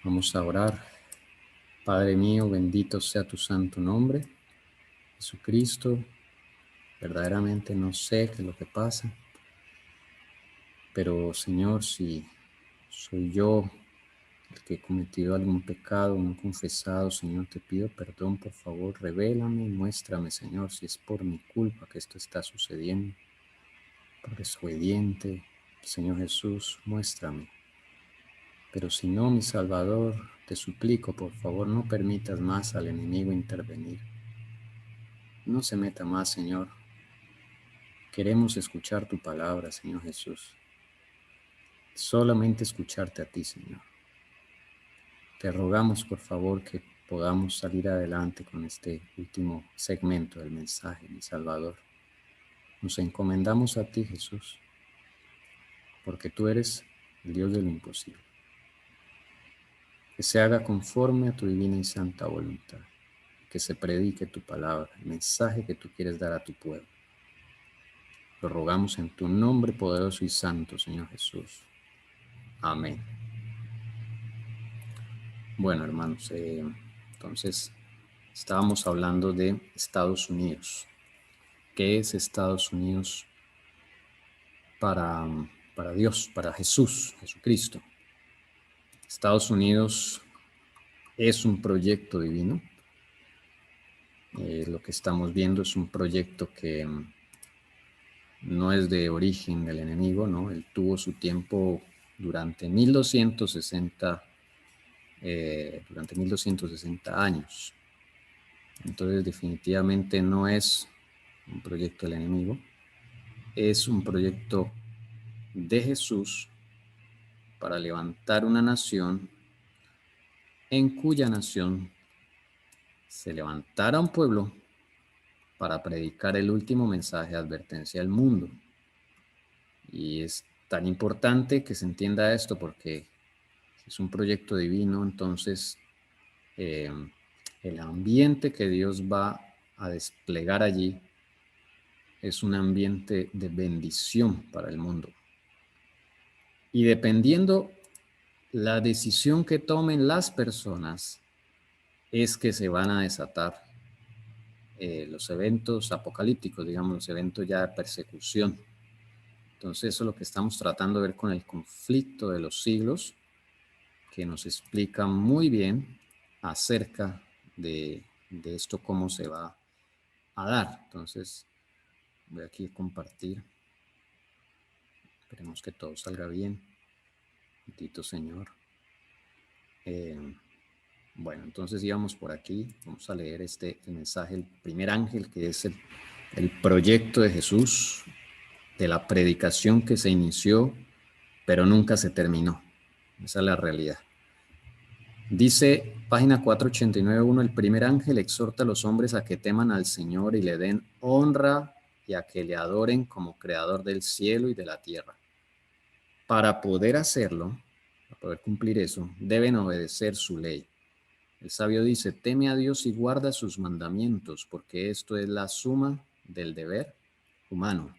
Vamos a orar. Padre mío, bendito sea tu santo nombre. Jesucristo, verdaderamente no sé qué es lo que pasa, pero Señor, si soy yo el que he cometido algún pecado no confesado, Señor, te pido perdón, por favor, revélame, muéstrame, Señor, si es por mi culpa que esto está sucediendo, por desobediente, Señor Jesús, muéstrame. Pero si no, mi Salvador, te suplico, por favor, no permitas más al enemigo intervenir. No se meta más, Señor. Queremos escuchar tu palabra, Señor Jesús. Solamente escucharte a ti, Señor. Te rogamos, por favor, que podamos salir adelante con este último segmento del mensaje, mi Salvador. Nos encomendamos a ti, Jesús, porque tú eres el Dios de lo imposible. Que se haga conforme a tu divina y santa voluntad. Que se predique tu palabra, el mensaje que tú quieres dar a tu pueblo. Lo rogamos en tu nombre poderoso y santo, Señor Jesús. Amén. Bueno, hermanos, entonces estábamos hablando de Estados Unidos. ¿Qué es Estados Unidos para Dios, para Jesús, Jesucristo? Estados Unidos es un proyecto divino. Lo que estamos viendo es un proyecto que no es de origen del enemigo, ¿no? Él tuvo su tiempo durante 1260 años. Entonces definitivamente no es un proyecto del enemigo, es un proyecto de Jesús para levantar una nación en cuya nación se levantara un pueblo para predicar el último mensaje de advertencia al mundo. Y es tan importante que se entienda esto porque es un proyecto divino, entonces el ambiente que Dios va a desplegar allí es un ambiente de bendición para el mundo. Y dependiendo la decisión que tomen las personas, es que se van a desatar los eventos apocalípticos, digamos, los eventos ya de persecución. Entonces eso es lo que estamos tratando de ver con el conflicto de los siglos, que nos explica muy bien acerca de esto, cómo se va a dar. Entonces voy aquí a compartir. Esperemos que todo salga bien. Bendito Señor. Bueno, entonces íbamos por aquí. Vamos a leer el mensaje, el primer ángel, que es el proyecto de Jesús, de la predicación que se inició, pero nunca se terminó. Esa es la realidad. Dice, página 489.1, el primer ángel exhorta a los hombres a que teman al Señor y le den honra y a que le adoren como creador del cielo y de la tierra. Para poder hacerlo, para poder cumplir eso, deben obedecer su ley. El sabio dice, teme a Dios y guarda sus mandamientos, porque esto es la suma del deber humano.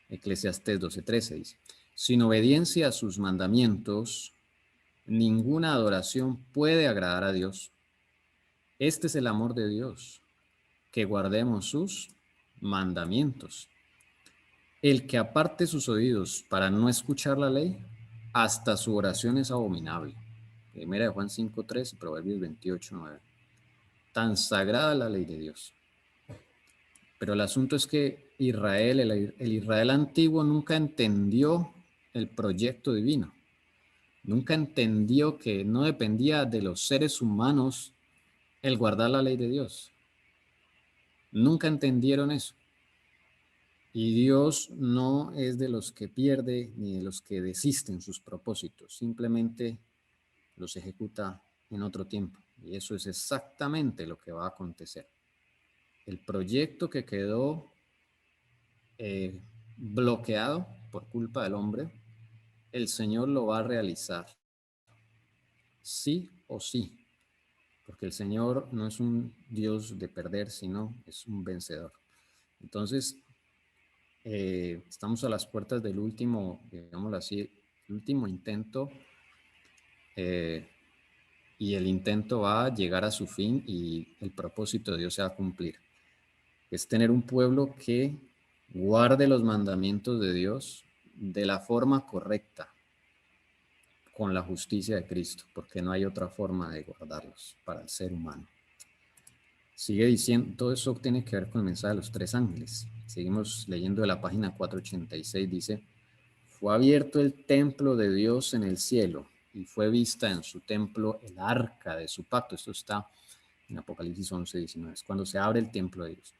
Eclesiastés 12:13 dice, sin obediencia a sus mandamientos, ninguna adoración puede agradar a Dios. Este es el amor de Dios, que guardemos sus mandamientos. El que aparte sus oídos para no escuchar la ley, hasta su oración es abominable. Primera de Juan 5:3 y Proverbios 28:9. Tan sagrada la ley de Dios. Pero el asunto es que Israel, el Israel antiguo, nunca entendió el proyecto divino. Nunca entendió que no dependía de los seres humanos el guardar la ley de Dios. Nunca entendieron eso. Y Dios no es de los que pierde ni de los que desisten sus propósitos. Simplemente los ejecuta en otro tiempo. Y eso es exactamente lo que va a acontecer. El proyecto que quedó bloqueado por culpa del hombre, el Señor lo va a realizar. Sí o sí. Porque el Señor no es un Dios de perder, sino es un vencedor. Entonces, estamos a las puertas del último, digámoslo así, el último intento y el intento va a llegar a su fin y el propósito de Dios se va a cumplir. Es tener un pueblo que guarde los mandamientos de Dios de la forma correcta, con la justicia de Cristo, porque no hay otra forma de guardarlos para el ser humano. Sigue diciendo, todo eso tiene que ver con el mensaje de los tres ángeles. Seguimos leyendo de la página 486, dice: fue abierto el templo de Dios en el cielo y fue vista en su templo el arca de su pacto. Esto está en Apocalipsis 11, 19, es cuando se abre el templo de Dios.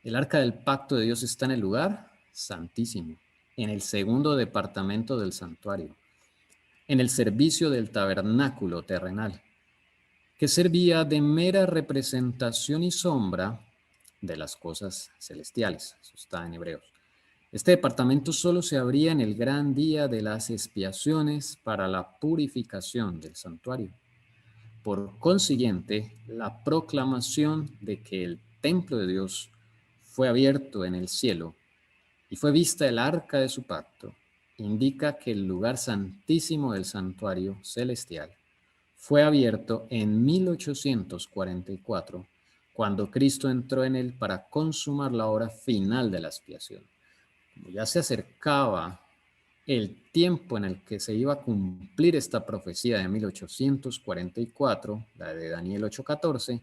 El arca del pacto de Dios está en el lugar santísimo, en el segundo departamento del santuario, en el servicio del tabernáculo terrenal, que servía de mera representación y sombra de las cosas celestiales. Eso está en Hebreos. Este departamento solo se abría en el gran día de las expiaciones para la purificación del santuario. Por consiguiente, la proclamación de que el templo de Dios fue abierto en el cielo y fue vista el arca de su pacto indica que el lugar santísimo del santuario celestial fue abierto en 1844, cuando Cristo entró en él para consumar la obra final de la expiación. Como ya se acercaba el tiempo en el que se iba a cumplir esta profecía de 1844, la de Daniel 8:14,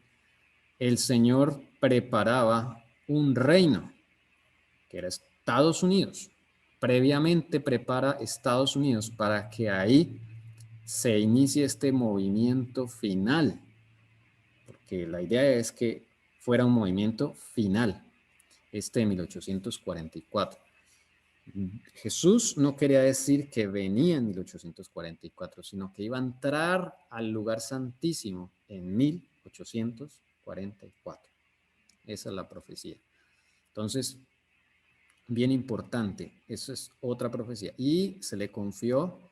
el Señor preparaba un reino, que era Estados Unidos. Previamente prepara Estados Unidos para que ahí se inicie este movimiento final, porque la idea es que fuera un movimiento final, este de 1844. Jesús no quería decir que venía en 1844, sino que iba a entrar al lugar santísimo en 1844. Esa es la profecía. Entonces, bien importante, eso es otra profecía. Y se le confió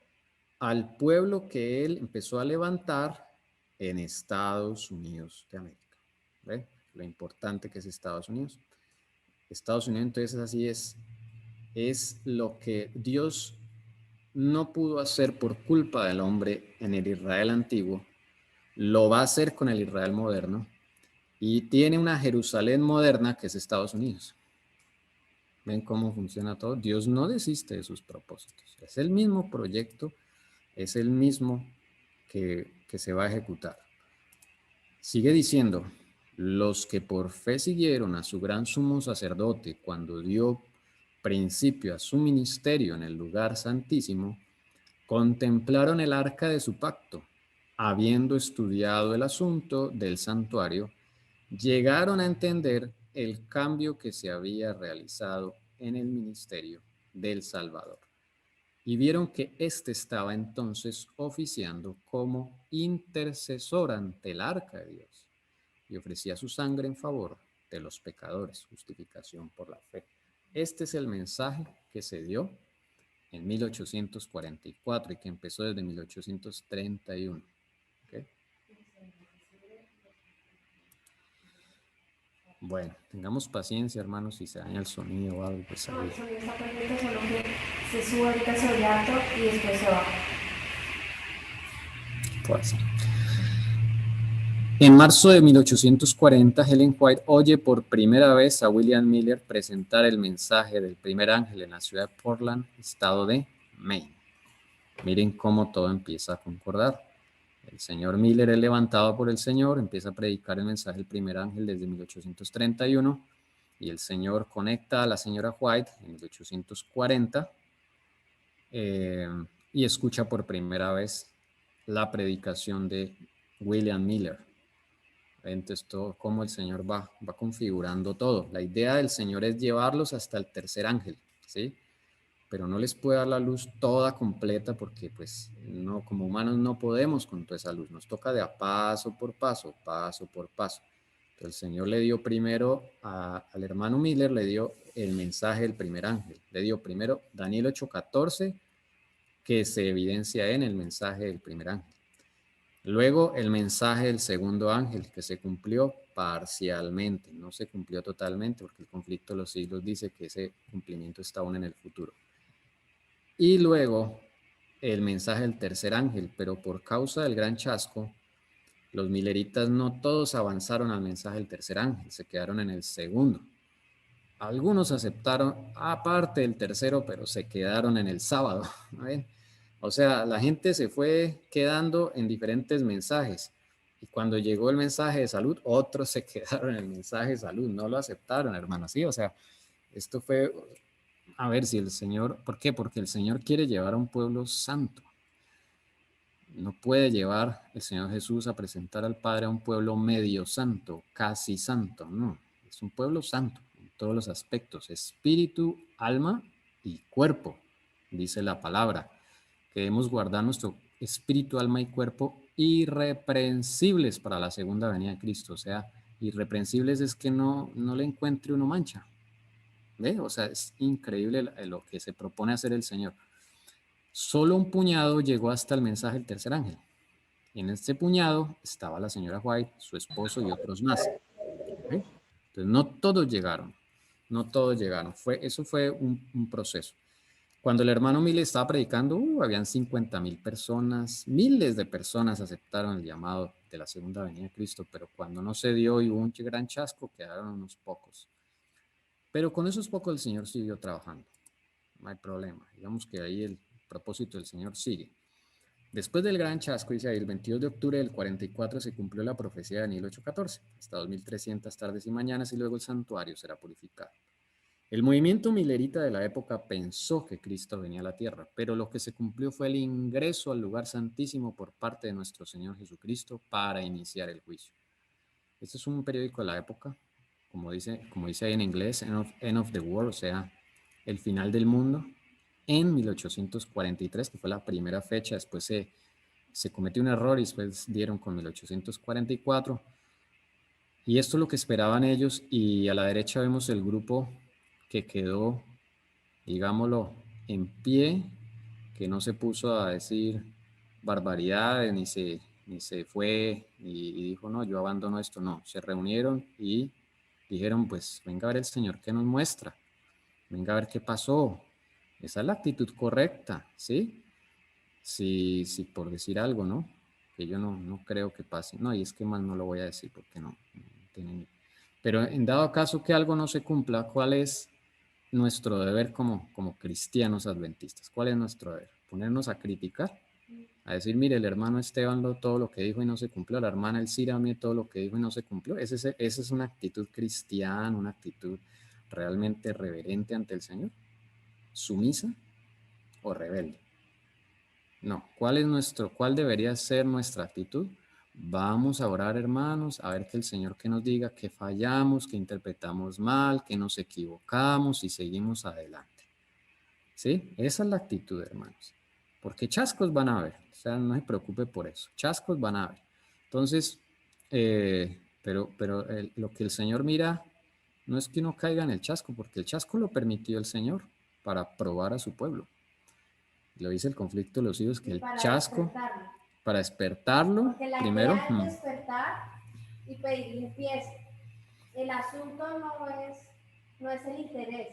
al pueblo que él empezó a levantar en Estados Unidos de América. ¿Ve? Lo importante que es Estados Unidos. Estados Unidos, entonces, así es lo que Dios no pudo hacer por culpa del hombre en el Israel antiguo, lo va a hacer con el Israel moderno, y tiene una Jerusalén moderna que es Estados Unidos. ¿Ven cómo funciona todo? Dios no desiste de sus propósitos. Es el mismo proyecto, es el mismo que se va a ejecutar. Sigue diciendo: los que por fe siguieron a su gran sumo sacerdote cuando dio principio a su ministerio en el lugar santísimo, contemplaron el arca de su pacto, habiendo estudiado el asunto del santuario, llegaron a entender el cambio que se había realizado en el ministerio del Salvador y vieron que éste estaba entonces oficiando como intercesor ante el arca de Dios y ofrecía su sangre en favor de los pecadores, justificación por la fe. Este es el mensaje que se dio en 1844 y que empezó desde 1831. ¿Okay? Bueno, tengamos paciencia, hermanos, si se daña el sonido o algo, pues no, el sonido está perfecto, solo que se sube ahorita, se oye alto y después se baja. Pues. En marzo de 1840, Ellen White oye por primera vez a William Miller presentar el mensaje del primer ángel en la ciudad de Portland, estado de Maine. Miren cómo todo empieza a concordar. El señor Miller es levantado por el Señor, empieza a predicar el mensaje del primer ángel desde 1831 y el Señor conecta a la señora White en 1840 y escucha por primera vez la predicación de William Miller. Entonces, todo como el Señor va configurando todo. La idea del Señor es llevarlos hasta el tercer ángel, ¿sí? Pero no les puede dar la luz toda completa porque pues no, como humanos no podemos con toda esa luz. Nos toca de a paso por paso, paso por paso. Entonces, el Señor le dio primero al hermano Miller, le dio el mensaje del primer ángel. Le dio primero Daniel 8:14, que se evidencia en el mensaje del primer ángel. Luego el mensaje del segundo ángel, que se cumplió parcialmente, no se cumplió totalmente porque el conflicto de los siglos dice que ese cumplimiento está aún en el futuro. Y luego el mensaje del tercer ángel, pero por causa del gran chasco, Los mileritas no todos avanzaron al mensaje del tercer ángel, se quedaron en el segundo. Algunos aceptaron aparte del tercero, pero se quedaron en el sábado. ¿Ven? O sea, la gente se fue quedando en diferentes mensajes. Y cuando llegó el mensaje de salud, otros se quedaron en el mensaje de salud, no lo aceptaron, hermanos. Sí, o sea, esto fue, a ver si el Señor, ¿por qué? Porque el Señor quiere llevar a un pueblo santo. No puede llevar el Señor Jesús a presentar al Padre a un pueblo medio santo, casi santo, no. Es un pueblo santo en todos los aspectos, espíritu, alma y cuerpo, dice la palabra. Que debemos guardar nuestro espíritu, alma y cuerpo irreprensibles para la segunda venida de Cristo. O sea, irreprensibles es que no le encuentre uno mancha. ¿Ve? O sea, es increíble lo que se propone hacer el Señor. Solo un puñado llegó hasta el mensaje del tercer ángel. Y en este puñado estaba la señora White, su esposo y otros más. ¿Okay? Entonces, no todos llegaron. No todos llegaron. Eso fue un proceso. Cuando el hermano Mille estaba predicando, habían 50,000 personas, miles de personas aceptaron el llamado de la segunda venida de Cristo, pero cuando no se dio y hubo un gran chasco, quedaron unos pocos. Pero con esos pocos el Señor siguió trabajando. No hay problema. Digamos que ahí el propósito del Señor sigue. Después del gran chasco, dice ahí, el 22 de octubre del 44 se cumplió la profecía de Daniel 8:14, hasta 2300 tardes y mañanas y luego el santuario será purificado. El movimiento milerita de la época pensó que Cristo venía a la tierra, pero lo que se cumplió fue el ingreso al lugar santísimo por parte de nuestro Señor Jesucristo para iniciar el juicio. Este es un periódico de la época, como dice ahí en inglés, End of the World, o sea, el final del mundo, en 1843, que fue la primera fecha. Después se cometió un error y después dieron con 1844. Y esto es lo que esperaban ellos, y a la derecha vemos el grupo que quedó, digámoslo, en pie, que no se puso a decir barbaridades, ni se fue y dijo, no, yo abandono esto, no, se reunieron y dijeron, pues venga a ver el Señor qué nos muestra, venga a ver qué pasó. Esa es la actitud correcta, ¿sí? Sí, por decir algo, ¿no? Que yo no creo que pase. No, y es que más no lo voy a decir porque no tienen. Pero en dado caso que algo no se cumpla, ¿cuál es nuestro deber como cristianos adventistas? ¿Cuál es nuestro deber? Ponernos a criticar, a decir, mire, el hermano Esteban todo lo que dijo y no se cumplió, la hermana Elcira todo lo que dijo y no se cumplió. Esa es una actitud cristiana, una actitud realmente reverente ante el Señor, sumisa o rebelde. No, ¿cuál debería ser nuestra actitud? Vamos a orar, hermanos, a ver que el Señor que nos diga que fallamos, que interpretamos mal, que nos equivocamos y seguimos adelante. ¿Sí? Esa es la actitud, hermanos. Porque chascos van a haber, o sea, no se preocupe por eso, chascos van a haber. Entonces, pero lo que el Señor mira no es que uno caiga en el chasco, porque el chasco lo permitió el Señor para probar a su pueblo. Lo dice el conflicto de los hijos, que el chasco, para despertarlo, porque la primero. idea es despertar y pedir limpieza. El asunto no es el interés.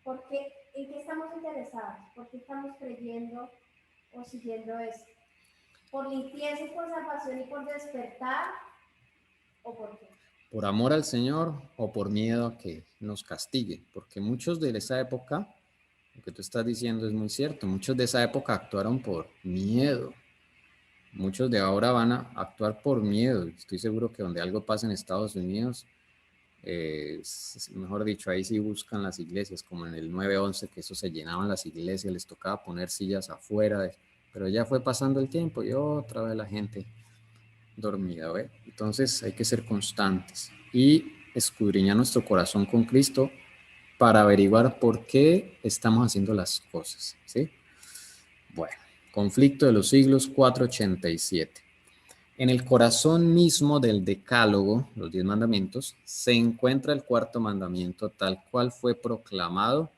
Porque, ¿en qué estamos interesados? ¿Por qué estamos creyendo o siguiendo eso? ¿Por limpieza y por salvación y por despertar? ¿O por qué? Por amor al Señor o por miedo a que nos castigue. Porque muchos de esa época, lo que tú estás diciendo es muy cierto, muchos de esa época actuaron por miedo. Muchos de ahora van a actuar por miedo. Estoy seguro que donde algo pasa en Estados Unidos, mejor dicho, ahí sí buscan las iglesias, como en el 9/11, que eso se llenaban las iglesias, les tocaba poner sillas afuera, pero ya fue pasando el tiempo y otra vez la gente dormida, ¿ve? Entonces hay que ser constantes y escudriñar nuestro corazón con Cristo para averiguar por qué estamos haciendo las cosas, ¿sí? Bueno, conflicto de los siglos 487. En el corazón mismo del decálogo, los 10 mandamientos, se encuentra el cuarto mandamiento tal cual fue proclamado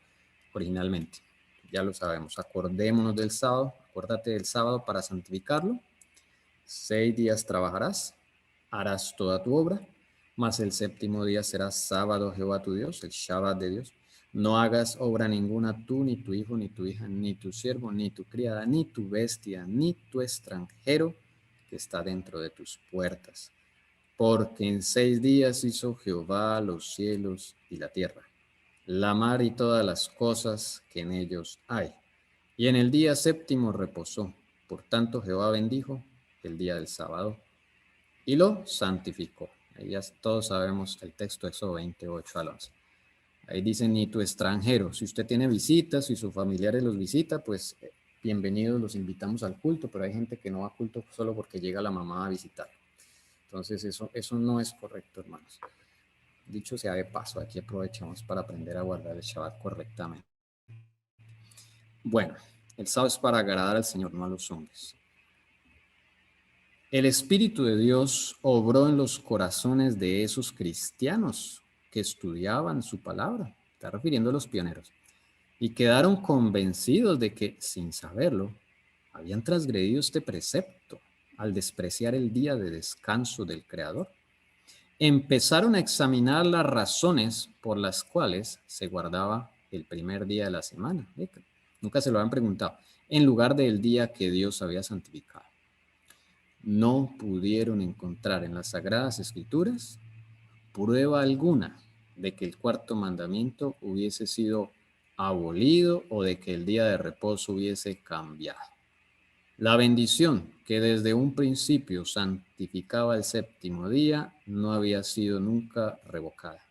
originalmente. Ya lo sabemos, acordémonos del sábado, acuérdate del sábado para santificarlo. 6 días trabajarás, harás toda tu obra, mas el séptimo día será sábado Jehová tu Dios, el Shabbat de Dios. No hagas obra ninguna tú, ni tu hijo, ni tu hija, ni tu siervo, ni tu criada, ni tu bestia, ni tu extranjero que está dentro de tus puertas. Porque en 6 días hizo Jehová los cielos y la tierra, la mar y todas las cosas que en ellos hay. Y en el día séptimo reposó. Por tanto Jehová bendijo el día del sábado y lo santificó. Ahí ya todos sabemos el texto, Éxodo 28 al 11. Ahí dice, ni tu extranjero. Si usted tiene visitas, si sus familiares los visita, pues bienvenidos, los invitamos al culto, pero hay gente que no va a culto solo porque llega la mamá a visitar. Entonces eso no es correcto, hermanos. Dicho sea de paso, aquí aprovechamos para aprender a guardar el Shabbat correctamente. Bueno, el sábado es para agradar al Señor, no a los hombres. El Espíritu de Dios obró en los corazones de esos cristianos que estudiaban su palabra, está refiriendo a los pioneros, y quedaron convencidos de que, sin saberlo, habían transgredido este precepto al despreciar el día de descanso del Creador. Empezaron a examinar las razones por las cuales se guardaba el primer día de la semana. Nunca se lo habían preguntado, en lugar del día que Dios había santificado. No pudieron encontrar en las Sagradas Escrituras prueba alguna de que el cuarto mandamiento hubiese sido abolido o de que el día de reposo hubiese cambiado. La bendición que desde un principio santificaba el séptimo día no había sido nunca revocada.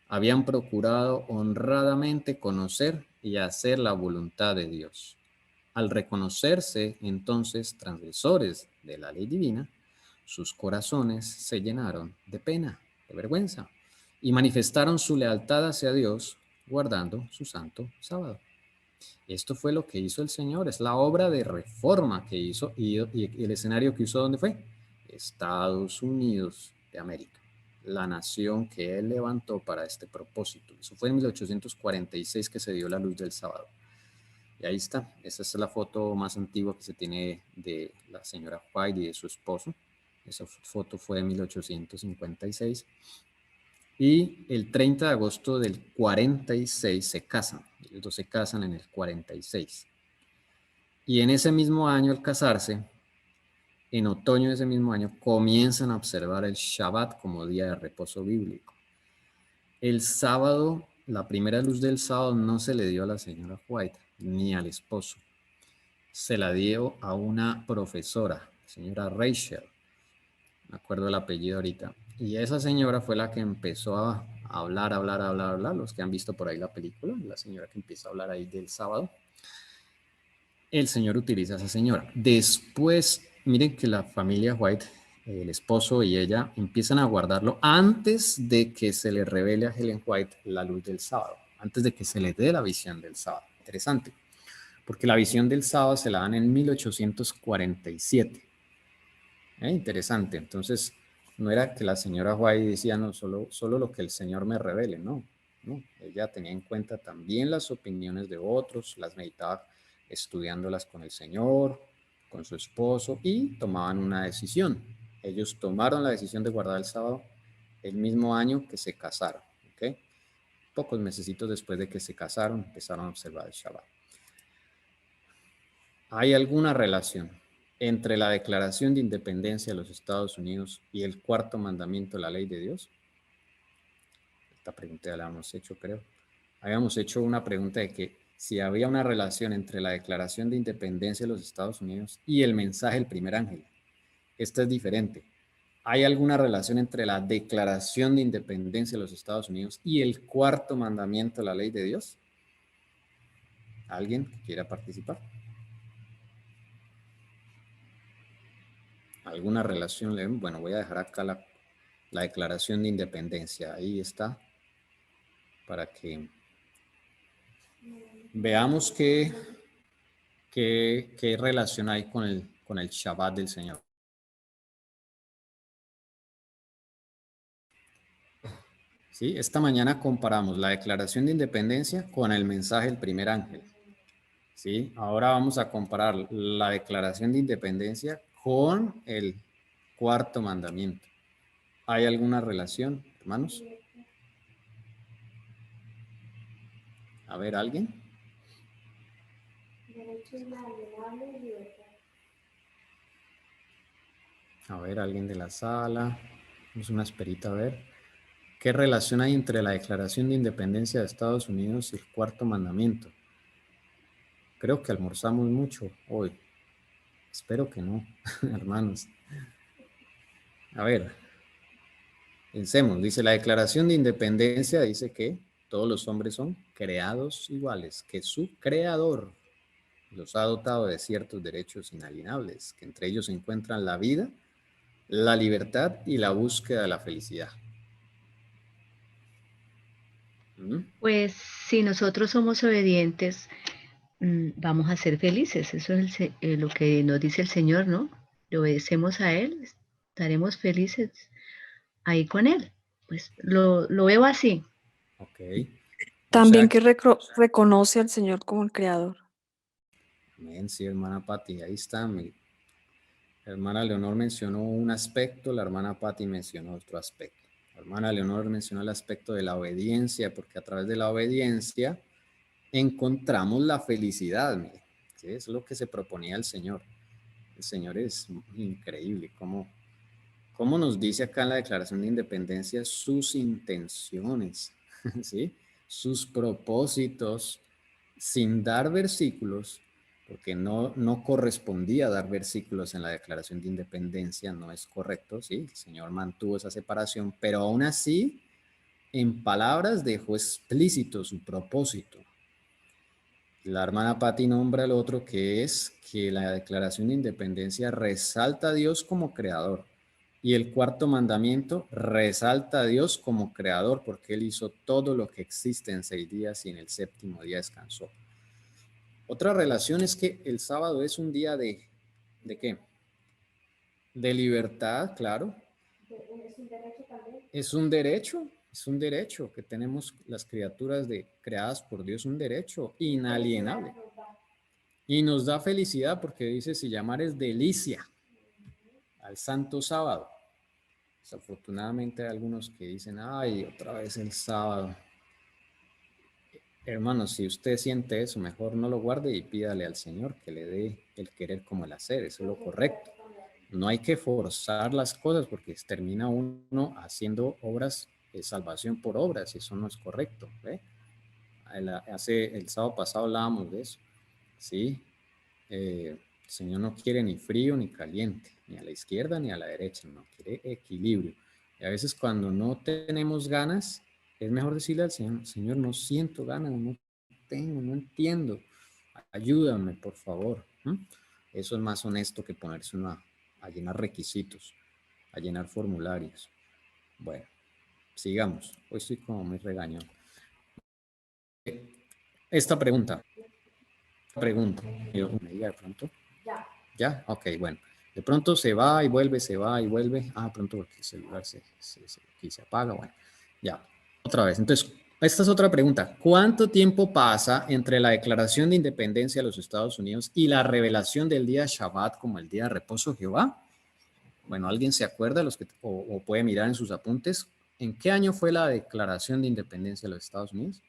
Habían procurado honradamente conocer y hacer la voluntad de Dios. Al reconocerse entonces transgresores de la ley divina, sus corazones se llenaron de pena, de vergüenza, y manifestaron su lealtad hacia Dios guardando su santo sábado. Esto fue lo que hizo el Señor, es la obra de reforma que hizo y el escenario que usó, ¿dónde fue? Estados Unidos de América, la nación que Él levantó para este propósito. Eso fue en 1846 que se dio la luz del sábado. Y ahí está, esa es la foto más antigua que se tiene de la señora White y de su esposo. Esa foto fue de 1856. Y el 30 de agosto del 46 se casan. Ellos dos se casan en el 46. Y en ese mismo año, al casarse, en otoño de ese mismo año, comienzan a observar el Shabbat como día de reposo bíblico. El sábado, la primera luz del sábado no se le dio a la señora White ni al esposo. Se la dio a una profesora, señora Rachel, me acuerdo el apellido ahorita, y esa señora fue la que empezó a hablar, los que han visto por ahí la película, la señora que empieza a hablar ahí del sábado, el señor utiliza a esa señora. Después, miren que la familia White, el esposo y ella, empiezan a guardarlo antes de que se le revele a Ellen White la luz del sábado, antes de que se le dé la visión del sábado. Interesante, porque la visión del sábado se la dan en 1847. Interesante. Entonces, no era que la señora White decía, no, solo lo que el Señor me revele, no. Ella tenía en cuenta también las opiniones de otros, las meditaba estudiándolas con el Señor, con su esposo, y tomaban una decisión. Ellos tomaron la decisión de guardar el sábado el mismo año que se casaron, ¿ok? Pocos mesecitos después de que se casaron, empezaron a observar el Shabbat. ¿Hay alguna relación entre la Declaración de Independencia de los Estados Unidos y el cuarto mandamiento de la ley de Dios? Esta pregunta ya la habíamos hecho, creo. Habíamos hecho una pregunta de que si había una relación entre la Declaración de Independencia de los Estados Unidos y el mensaje del primer ángel. Esta es diferente. ¿Hay alguna relación entre la Declaración de Independencia de los Estados Unidos y el cuarto mandamiento de la ley de Dios? ¿Alguien que quiera participar? ¿Alguna relación? Bueno, voy a dejar acá la Declaración de Independencia. Ahí está. Para que veamos qué relación hay con el Shabbat del Señor. ¿Sí? Esta mañana comparamos la Declaración de Independencia con el mensaje del primer ángel. ¿Sí? Ahora vamos a comparar la Declaración de Independencia con el cuarto mandamiento. ¿Hay alguna relación, hermanos? A ver, ¿alguien? Derecho inalienable y libertad. A ver, alguien de la sala. Vamos una esperita a ver. ¿Qué relación hay entre la Declaración de Independencia de Estados Unidos y el Cuarto Mandamiento? Creo que almorzamos mucho hoy. Espero que no, hermanos. A ver, pensemos. Dice, la Declaración de Independencia dice que todos los hombres son creados iguales, que su creador los ha dotado de ciertos derechos inalienables, que entre ellos se encuentran la vida, la libertad y la búsqueda de la felicidad. ¿Mm? Pues si nosotros somos obedientes, vamos a ser felices. Eso es lo que nos dice el Señor, ¿no? Le obedecemos a Él, estaremos felices ahí con Él. Pues lo veo así. Ok. También que reconoce al Señor como el Creador. Amén, sí, hermana Patti, ahí está. Mi hermana Leonor mencionó un aspecto, la hermana Patti mencionó otro aspecto. La hermana Leonor mencionó el aspecto de la obediencia, porque a través de la obediencia encontramos la felicidad. Mire, ¿sí? Es lo que se proponía el Señor. El Señor es increíble, cómo nos dice acá en la Declaración de Independencia sus intenciones, ¿sí? Sus propósitos, sin dar versículos, porque no correspondía dar versículos en la Declaración de Independencia, no es correcto, ¿sí? El Señor mantuvo esa separación, pero aún así, en palabras dejó explícito su propósito. La hermana Patti nombra el otro, que es que la Declaración de Independencia resalta a Dios como creador. Y el cuarto mandamiento resalta a Dios como creador, porque Él hizo todo lo que existe en 6 días y en el séptimo día descansó. Otra relación es que el sábado es un día ¿de qué? De libertad, claro. ¿Es un derecho también? Es un derecho que tenemos las criaturas creadas por Dios, un derecho inalienable. Y nos da felicidad porque dice, si llamar es delicia al santo sábado. Desafortunadamente hay algunos que dicen, ay, otra vez el sábado. Hermanos, si usted siente eso, mejor no lo guarde y pídale al Señor que le dé el querer como el hacer. Eso es lo correcto. No hay que forzar las cosas porque termina uno haciendo obras de salvación por obras y eso no es correcto. ¿Ve? El sábado pasado hablábamos de eso. ¿Sí? El Señor no quiere ni frío ni caliente, ni a la izquierda ni a la derecha, no quiere equilibrio. Y a veces cuando no tenemos ganas, es mejor decirle al Señor, Señor, no siento ganas, no tengo, no entiendo, ayúdame, por favor. Eso es más honesto que ponerse a llenar requisitos, a llenar formularios. Bueno, sigamos. Hoy estoy como muy regañón. Esta pregunta, me diga de pronto. ¿Ya? Ok, bueno. De pronto se va y vuelve, se va y vuelve. Ah, pronto porque el celular se apaga. Bueno, ya. Otra vez. Entonces, esta es otra pregunta. ¿Cuánto tiempo pasa entre la declaración de independencia de los Estados Unidos y la revelación del día Shabbat como el día de reposo de Jehová? Bueno, ¿alguien se acuerda o puede mirar en sus apuntes? ¿En qué año fue la declaración de independencia de los Estados Unidos?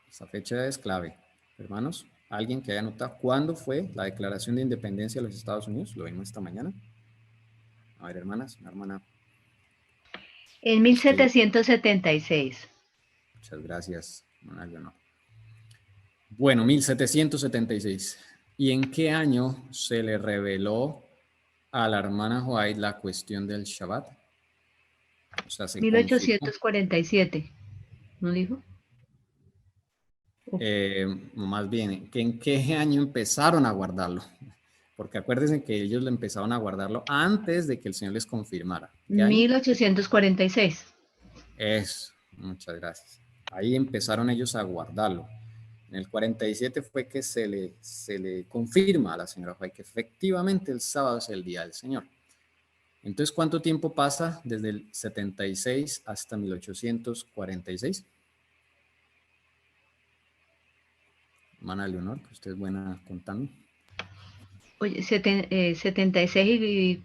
Esta fecha es clave, hermanos. ¿Alguien que haya notado cuándo fue la declaración de independencia de los Estados Unidos? Lo vimos esta mañana. A ver, hermanas, una hermana. En 1776. Muchas gracias, hermana Leonor. Bueno, 1776. ¿Y en qué año se le reveló a la hermana White la cuestión del Shabbat? O sea, se 1847, ¿no dijo? Más bien, ¿en qué año empezaron a guardarlo? Porque acuérdense que ellos le empezaron a guardarlo antes de que el Señor les confirmara. ¿Qué año? 1846. Eso, muchas gracias. Ahí empezaron ellos a guardarlo. En el 47 fue que se le confirma a la señora White que efectivamente el sábado es el día del Señor. Entonces, ¿cuánto tiempo pasa desde el 76 hasta 1846? Hermana Leonor, que usted es buena contando. Oye, 76 y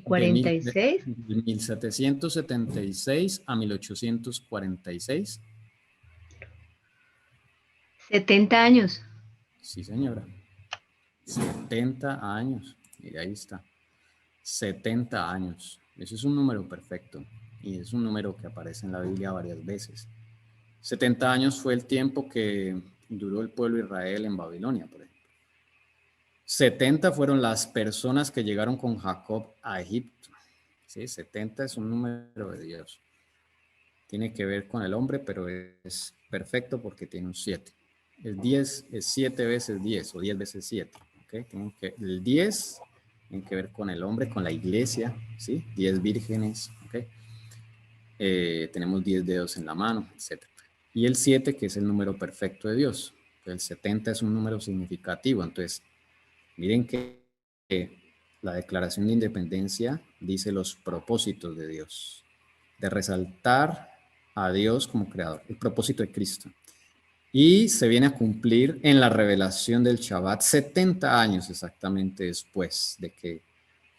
46. De 1776 a 1846. 70 años. Sí, señora. 70 años. Mire, ahí está. 70 años. Ese es un número perfecto y es un número que aparece en la Biblia varias veces. 70 años fue el tiempo que duró el pueblo de Israel en Babilonia, por ejemplo. 70 fueron las personas que llegaron con Jacob a Egipto. ¿Sí? 70 es un número de Dios. Tiene que ver con el hombre, pero es perfecto porque tiene un 7. El 10 es 7 veces 10 o 10 veces 7. ¿Okay? El 10 tiene que ver con el hombre, con la iglesia, ¿sí? 10 vírgenes, ¿okay? Tenemos 10 dedos en la mano, etc. Y el 7, que es el número perfecto de Dios. El 70 es un número significativo. Entonces, miren que la Declaración de Independencia dice los propósitos de Dios, de resaltar a Dios como creador, el propósito de Cristo. Y se viene a cumplir en la revelación del Shabbat 70 años exactamente después de que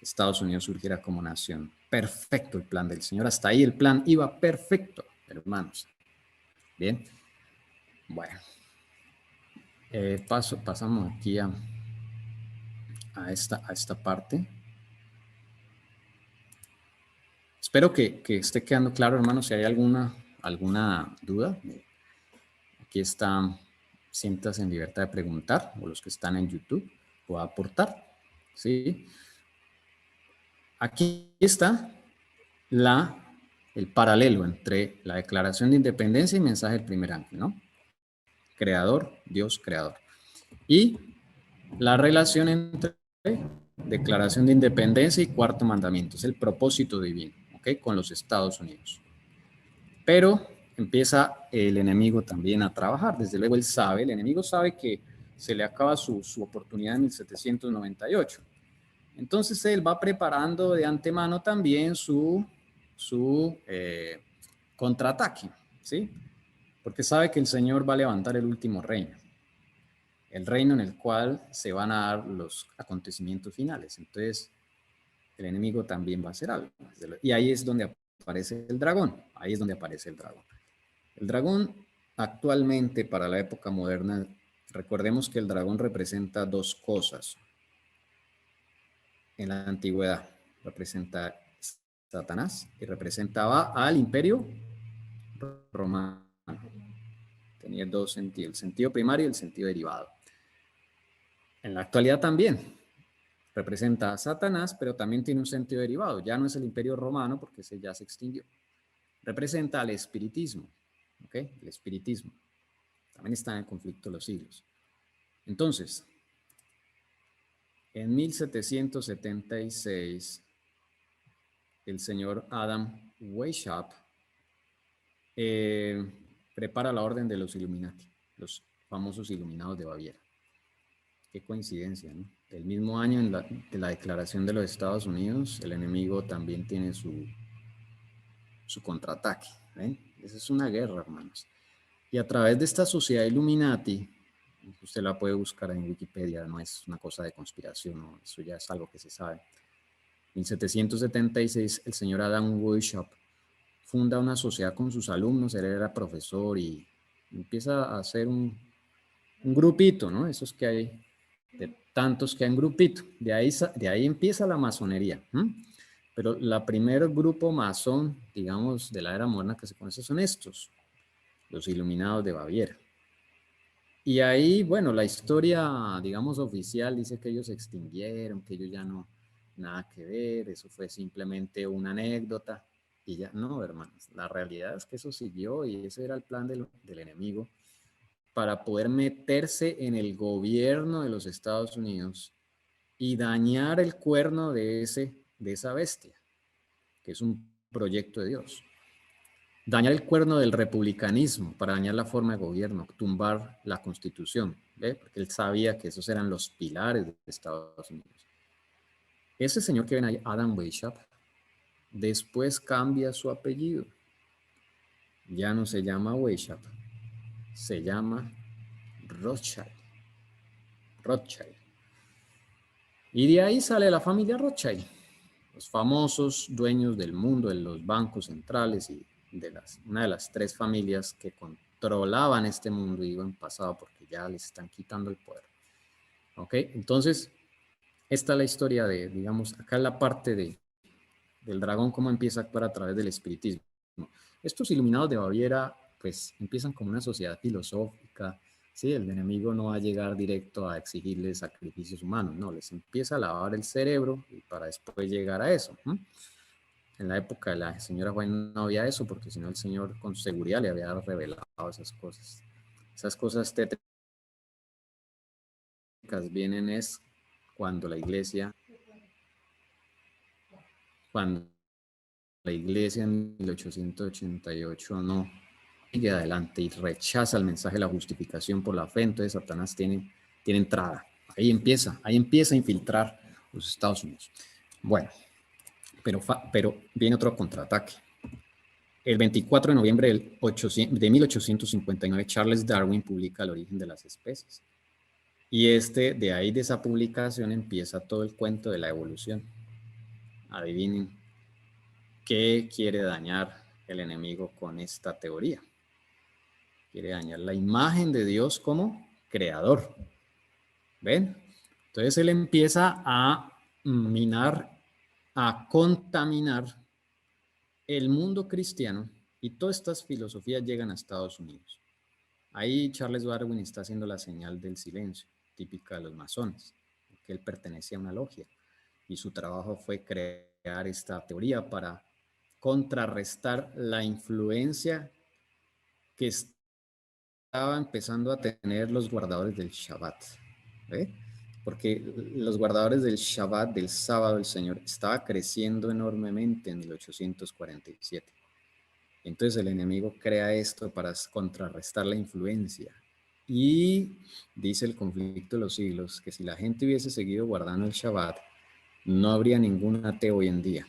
Estados Unidos surgiera como nación. Perfecto el plan del Señor. Hasta ahí el plan iba perfecto, hermanos. Bien. Bueno. Pasamos aquí a esta parte. Espero que esté quedando claro, hermanos. Si hay alguna duda, aquí está, siéntase en libertad de preguntar, o los que están en YouTube, o aportar. ¿Sí? Aquí está el paralelo entre la Declaración de Independencia y mensaje del primer ángel, ¿no? Creador, Dios creador. Y la relación entre Declaración de Independencia y Cuarto Mandamiento, es el propósito divino, ¿ok? Con los Estados Unidos. Pero empieza el enemigo también a trabajar. Desde luego el enemigo sabe que se le acaba su oportunidad en 1798. Entonces él va preparando de antemano también su contraataque, ¿sí? Porque sabe que el Señor va a levantar el último reino, el reino en el cual se van a dar los acontecimientos finales. Entonces el enemigo también va a hacer algo. Y ahí es donde aparece el dragón, ahí es donde aparece el dragón. El dragón actualmente para la época moderna, recordemos que el dragón representa dos cosas. En la antigüedad representa Satanás y representaba al imperio romano. Tenía dos sentidos, el sentido primario y el sentido derivado. En la actualidad también representa a Satanás, pero también tiene un sentido derivado. Ya no es el imperio romano porque ese ya se extinguió. Representa al espiritismo, ¿ok? El espiritismo. También está en el conflicto de los siglos. Entonces, en 1776, el señor Adam Weishaupt prepara la orden de los Illuminati, los famosos iluminados de Baviera. Qué coincidencia, ¿no? El mismo año de la declaración de los Estados Unidos, el enemigo también tiene su contraataque. ¿Ven? Esa es una guerra, hermanos. Y a través de esta sociedad Illuminati, usted la puede buscar en Wikipedia, no es una cosa de conspiración, ¿no? Eso ya es algo que se sabe. En 1776, el señor Adam Weishaupt funda una sociedad con sus alumnos, él era profesor y empieza a hacer un grupito, ¿no? Esos que hay, de tantos que hay en grupito. De ahí empieza la masonería. Pero la primer grupo masón, digamos, de la era moderna que se conoce son estos, los Iluminados de Baviera. Y ahí, bueno, la historia, digamos, oficial dice que ellos se extinguieron, que ellos ya no, nada que ver, eso fue simplemente una anécdota. Y ya, no, hermanos, la realidad es que eso siguió y ese era el plan del enemigo para poder meterse en el gobierno de los Estados Unidos y dañar el cuerno de esa bestia, que es un proyecto de Dios. Dañar el cuerno del republicanismo para dañar la forma de gobierno, tumbar la constitución, ¿ve? Porque él sabía que esos eran los pilares de Estados Unidos. Ese señor que ven ahí, Adam Weishaupt, después cambia su apellido. Ya no se llama Weishaupt, se llama Rothschild. Rothschild. Y de ahí sale la familia Rothschild, los famosos dueños del mundo, de los bancos centrales y una de las tres familias que controlaban este mundo y iban pasado porque ya les están quitando el poder. ¿Ok? Entonces, esta es la historia de, digamos, acá es la parte del dragón, cómo empieza a actuar a través del espiritismo. Estos iluminados de Baviera, pues, empiezan como una sociedad filosófica, ¿sí? El enemigo no va a llegar directo a exigirles sacrificios humanos, no, les empieza a lavar el cerebro y para después llegar a eso. En la época de la señora Juan no había eso, porque si no el Señor con seguridad le había revelado esas cosas. Esas cosas tétricas vienen es cuando la iglesia en 1888 no sigue adelante y rechaza el mensaje de la justificación por la fe, entonces Satanás tiene entrada. Ahí empieza a infiltrar los Estados Unidos. Bueno, pero viene otro contraataque. El 24 de noviembre de 1859, Charles Darwin publica El origen de las especies. Y de ahí de esa publicación empieza todo el cuento de la evolución. Adivinen qué quiere dañar el enemigo con esta teoría. Quiere dañar la imagen de Dios como creador. ¿Ven? Entonces él empieza a minar, a contaminar el mundo cristiano y todas estas filosofías llegan a Estados Unidos. Ahí Charles Darwin está haciendo la señal del silencio, típica de los masones, porque él pertenecía a una logia y su trabajo fue crear esta teoría para contrarrestar la influencia que estaba empezando a tener los guardadores del Shabbat. ¿Ve? Porque los guardadores del Shabbat, del sábado del Señor, estaba creciendo enormemente en 1847. Entonces el enemigo crea esto para contrarrestar la influencia. Y dice el conflicto de los siglos que si la gente hubiese seguido guardando el Shabbat, no habría ningún ateo hoy en día.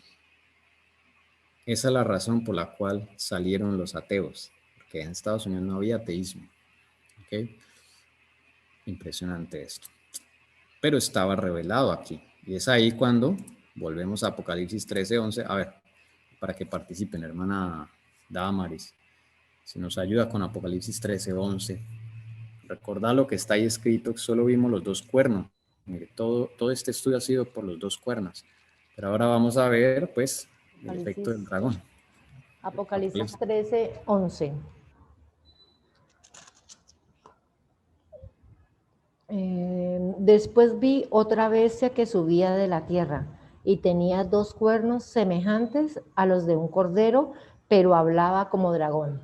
Esa es la razón por la cual salieron los ateos, porque en Estados Unidos no había ateísmo. ¿Okay? Impresionante esto. Pero estaba revelado aquí. Y es ahí cuando volvemos a Apocalipsis 13:11. A ver, para que participen, hermana Damaris, si nos ayuda con Apocalipsis 13:11. Recordad lo que está ahí escrito, que solo vimos los dos cuernos. Mire, todo este estudio ha sido por los dos cuernos. Pero ahora vamos a ver, pues, el efecto del dragón. Apocalipsis 13:11. Después vi otra bestia que subía de la tierra y tenía dos cuernos semejantes a los de un cordero, pero hablaba como dragón.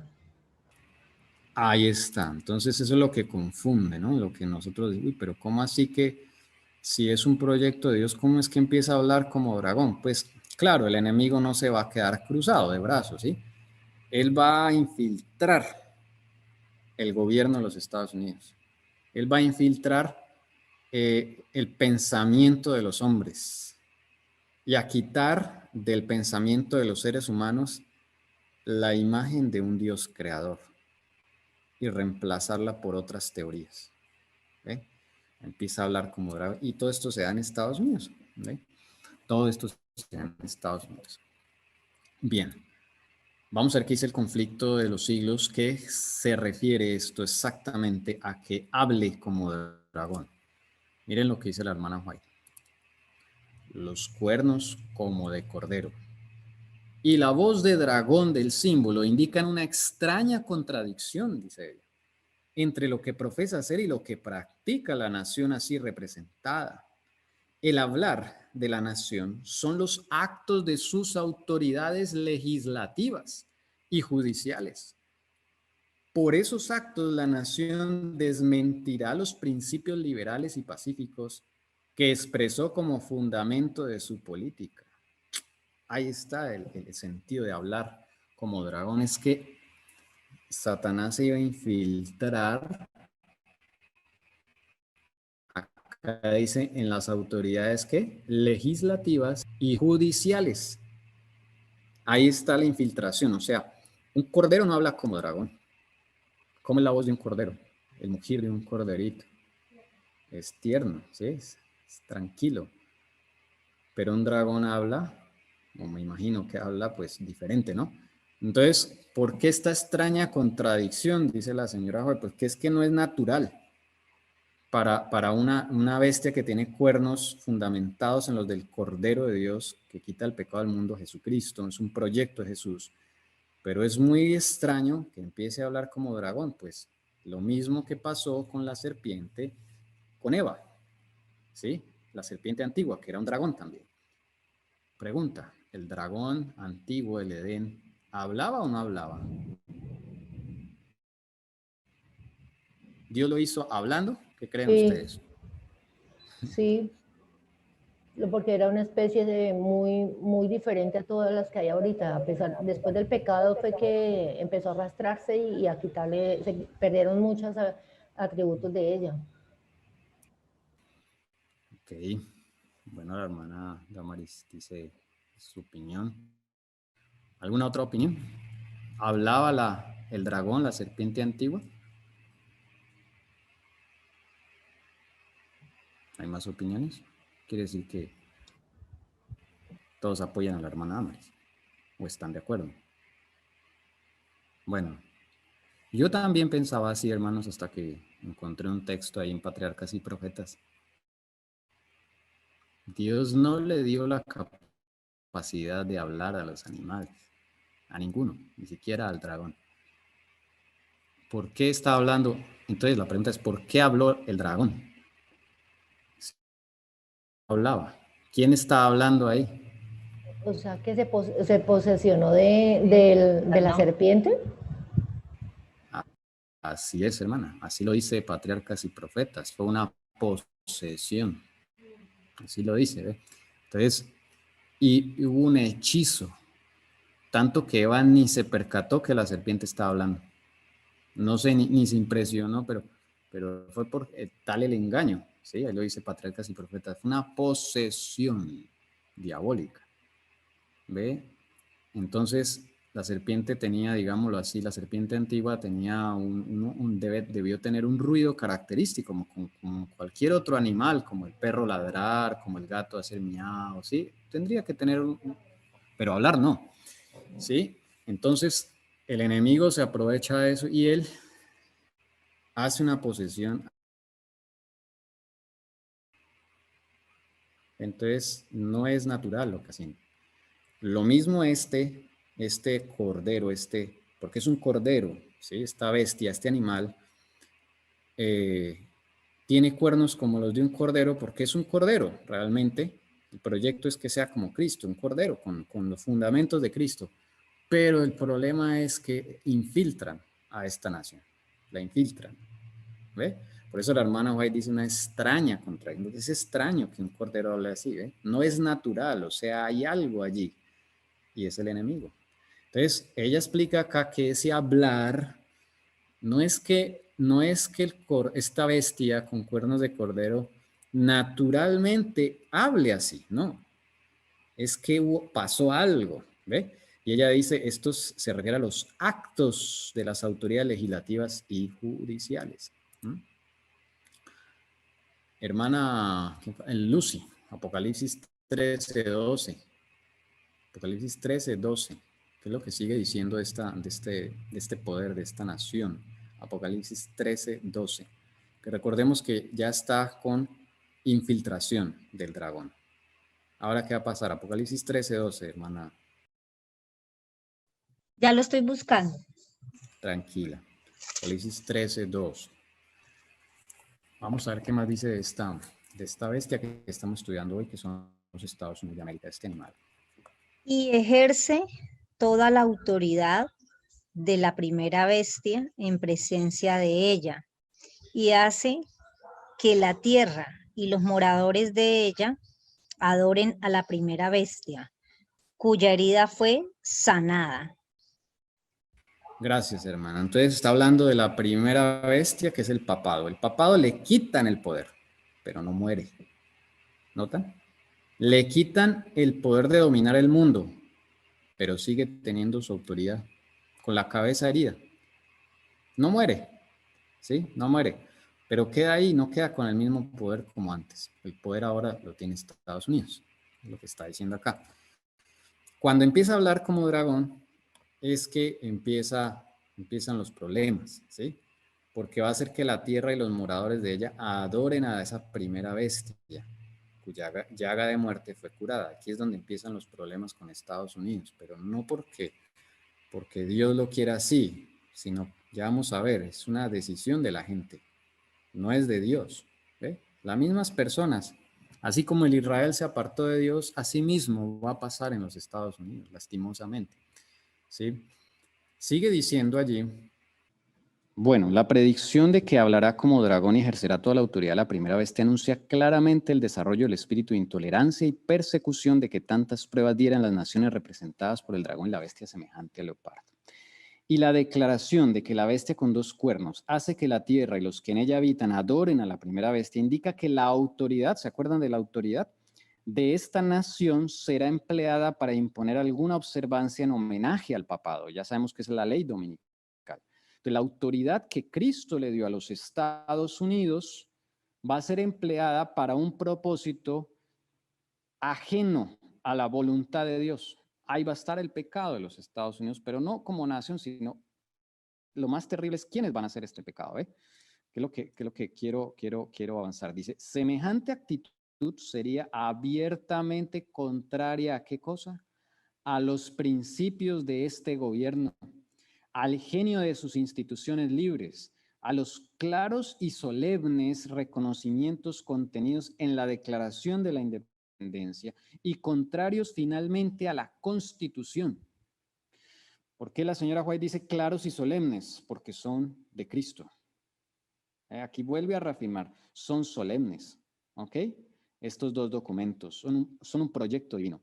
Ahí está. Entonces eso es lo que confunde, ¿no? Lo que nosotros decimos, pero ¿cómo así que si es un proyecto de Dios, cómo es que empieza a hablar como dragón? Pues claro, el enemigo no se va a quedar cruzado de brazos, ¿sí? Él va a infiltrar el gobierno de los Estados Unidos. Él va a infiltrar el pensamiento de los hombres y a quitar del pensamiento de los seres humanos la imagen de un Dios creador y reemplazarla por otras teorías. ¿Ve? Empieza a hablar como dragón y todo esto se da en Estados Unidos. ¿Ve? Todo esto se da en Estados Unidos. Bien. Vamos a ver qué dice el conflicto de los siglos, que se refiere esto exactamente a que hable como dragón. Miren lo que dice la hermana White. Los cuernos como de cordero. Y la voz de dragón del símbolo indican una extraña contradicción, dice ella, entre lo que profesa ser y lo que practica la nación así representada. El hablar de la nación son los actos de sus autoridades legislativas y judiciales. Por esos actos, la nación desmentirá los principios liberales y pacíficos que expresó como fundamento de su política. Ahí está el sentido de hablar como dragón, es que Satanás se iba a infiltrar. Acá dice en las autoridades que legislativas y judiciales. Ahí está la infiltración, o sea, un cordero no habla como dragón. ¿Cómo es la voz de un cordero? El mugir de un corderito. Es tierno, ¿sí? Es tranquilo. Pero un dragón habla, o me imagino que habla, pues diferente, ¿no? Entonces, ¿por qué esta extraña contradicción? Dice la señora Joy, pues que es que no es natural. para una bestia que tiene cuernos fundamentados en los del Cordero de Dios que quita el pecado del mundo, Jesucristo. Es un proyecto de Jesús. Pero es muy extraño que empiece a hablar como dragón, pues lo mismo que pasó con la serpiente, con Eva, ¿sí? La serpiente antigua, que era un dragón también. Pregunta, ¿el dragón antiguo del Edén hablaba o no hablaba? ¿Dios lo hizo hablando? ¿Qué creen Sí, ustedes? sí, porque era una especie de muy diferente a todas las que hay ahorita. A pesar, después del pecado fue que empezó a arrastrarse y a quitarle, se perdieron muchos atributos de ella. Ok, bueno, la hermana Damaris dice su opinión. ¿Alguna otra opinión? ¿Hablaba el dragón, la serpiente antigua? ¿Hay más opiniones? Quiere decir que todos apoyan a la hermana Damaris o están de acuerdo. Bueno, yo también pensaba así, hermanos, hasta que encontré un texto ahí en Patriarcas y Profetas. Dios no le dio la capacidad de hablar a los animales, a ninguno, ni siquiera al dragón. ¿Por qué está hablando? Entonces la pregunta es, ¿por qué habló el dragón? Hablaba. ¿Quién está hablando ahí? O sea, que se posesionó de la serpiente. Así es, hermana. Así lo dice Patriarcas y Profetas. Fue una posesión. Así lo dice, ¿ve? Entonces, y hubo un hechizo. Tanto que Eva ni se percató que la serpiente estaba hablando. No sé, ni se impresionó, pero fue por tal el engaño. Sí, ahí lo dice Patriarcas y Profetas. Fue una posesión diabólica. ¿Ve? Entonces, la serpiente tenía, digámoslo así, la serpiente antigua tenía debió tener un ruido característico, como cualquier otro animal, como el perro ladrar, como el gato hacer miau, ¿sí? Tendría que tener, pero hablar no, ¿sí? Entonces, el enemigo se aprovecha de eso y él hace una posesión. Entonces, no es natural lo que hacen. Lo mismo este cordero, porque es un cordero, ¿sí? Esta bestia, este animal, tiene cuernos como los de un cordero porque es un cordero, realmente. El proyecto es que sea como Cristo, un cordero, con los fundamentos de Cristo. Pero el problema es que infiltran a esta nación, la infiltran, ¿ve? Por eso la hermana White dice una extraña contradicción. Es extraño que un cordero hable así, ¿ve? No es natural, o sea, hay algo allí y es el enemigo. Entonces, ella explica acá que ese hablar no es que esta bestia con cuernos de cordero naturalmente hable así, no. Es que pasó algo, ¿ve? Y ella dice, esto se refiere a los actos de las autoridades legislativas y judiciales. Hermana Lucy, Apocalipsis 13:12. Apocalipsis 13:12. ¿Qué es lo que sigue diciendo de este poder, de esta nación? Apocalipsis 13:12. Que recordemos que ya está con infiltración del dragón. Ahora, ¿qué va a pasar? Apocalipsis 13:12, hermana. Ya lo estoy buscando. Tranquila. Apocalipsis 13:2. Vamos a ver qué más dice de esta bestia que estamos estudiando hoy, que son los Estados Unidos de América, este animal. Y ejerce toda la autoridad de la primera bestia en presencia de ella, y hace que la tierra y los moradores de ella adoren a la primera bestia, cuya herida fue sanada. Gracias, hermana. Entonces está hablando de la primera bestia, que es el papado. El papado le quitan el poder, pero no muere. ¿Notan? Le quitan el poder de dominar el mundo, pero sigue teniendo su autoridad, con la cabeza herida. No muere, ¿sí? No muere. Pero queda ahí, no queda con el mismo poder como antes. El poder ahora lo tiene Estados Unidos, es lo que está diciendo acá. Cuando empieza a hablar como dragón, es que empiezan los problemas, ¿sí? porque va a hacer que la tierra y los moradores de ella adoren a esa primera bestia, cuya llaga de muerte fue curada. Aquí es donde empiezan los problemas con Estados Unidos, pero no porque Dios lo quiera así, sino, ya vamos a ver, es una decisión de la gente, no es de Dios. ¿Ve? Las mismas personas, así como el Israel se apartó de Dios, así mismo va a pasar en los Estados Unidos, lastimosamente. ¿Sí? Sigue diciendo allí, bueno, la predicción de que hablará como dragón y ejercerá toda la autoridad la primera vez te anuncia claramente el desarrollo del espíritu de intolerancia y persecución de que tantas pruebas dieran las naciones representadas por el dragón y la bestia semejante al leopardo. Y la declaración de que la bestia con dos cuernos hace que la tierra y los que en ella habitan adoren a la primera bestia indica que la autoridad, ¿se acuerdan de la autoridad? De esta nación será empleada para imponer alguna observancia en homenaje al papado. Ya sabemos que es la ley dominical. Entonces, la autoridad que Cristo le dio a los Estados Unidos va a ser empleada para un propósito ajeno a la voluntad de Dios. Ahí va a estar el pecado de los Estados Unidos, pero no como nación, sino lo más terrible es quiénes van a hacer este pecado. ¿Qué es lo que quiero avanzar? Dice, semejante actitud sería abiertamente contraria a ¿qué cosa? A los principios de este gobierno, al genio de sus instituciones libres, a los claros y solemnes reconocimientos contenidos en la Declaración de la Independencia y contrarios finalmente a la Constitución. ¿Por qué la señora White dice claros y solemnes? Porque son de Cristo. Aquí vuelve a reafirmar, son solemnes, ¿ok? Estos dos documentos son un proyecto divino.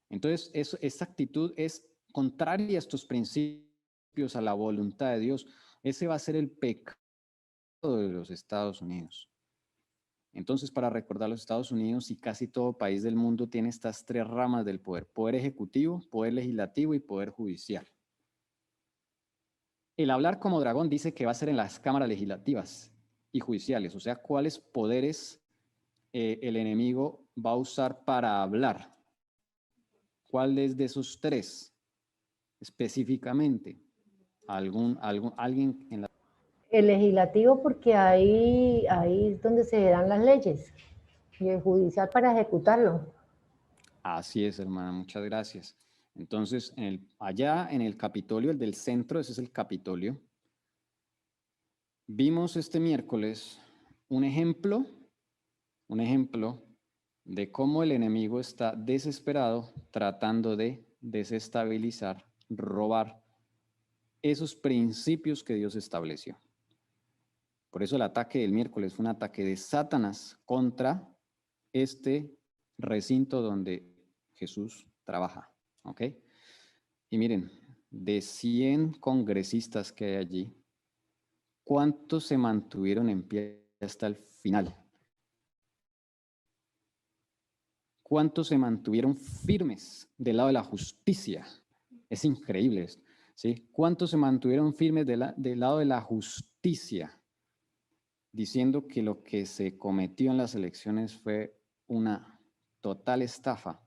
Entonces, esa actitud es contraria a estos principios, a la voluntad de Dios. Ese va a ser el pecado de los Estados Unidos. Entonces, para recordar, los Estados Unidos y casi todo país del mundo tiene estas tres ramas del poder: poder ejecutivo, poder legislativo y poder judicial. El hablar como dragón dice que va a ser en las cámaras legislativas y judiciales, o sea, cuáles poderes el enemigo va a usar para hablar. ¿Cuáles de esos tres específicamente? ¿Alguien en la... El legislativo, porque ahí es donde se dan las leyes, y el judicial para ejecutarlo. Así es, hermana, muchas gracias. Entonces, allá en el Capitolio, el del centro, ese es el Capitolio, vimos este miércoles un ejemplo de cómo el enemigo está desesperado tratando de desestabilizar, robar esos principios que Dios estableció. Por eso el ataque del miércoles fue un ataque de Satanás contra este recinto donde Jesús trabaja, ¿ok? Y miren, de 100 congresistas que hay allí, ¿cuántos se mantuvieron en pie hasta el final? ¿Cuántos se mantuvieron firmes del lado de la justicia? Es increíble esto, ¿sí? ¿Cuántos se mantuvieron firmes del lado de la justicia? Diciendo que lo que se cometió en las elecciones fue una total estafa.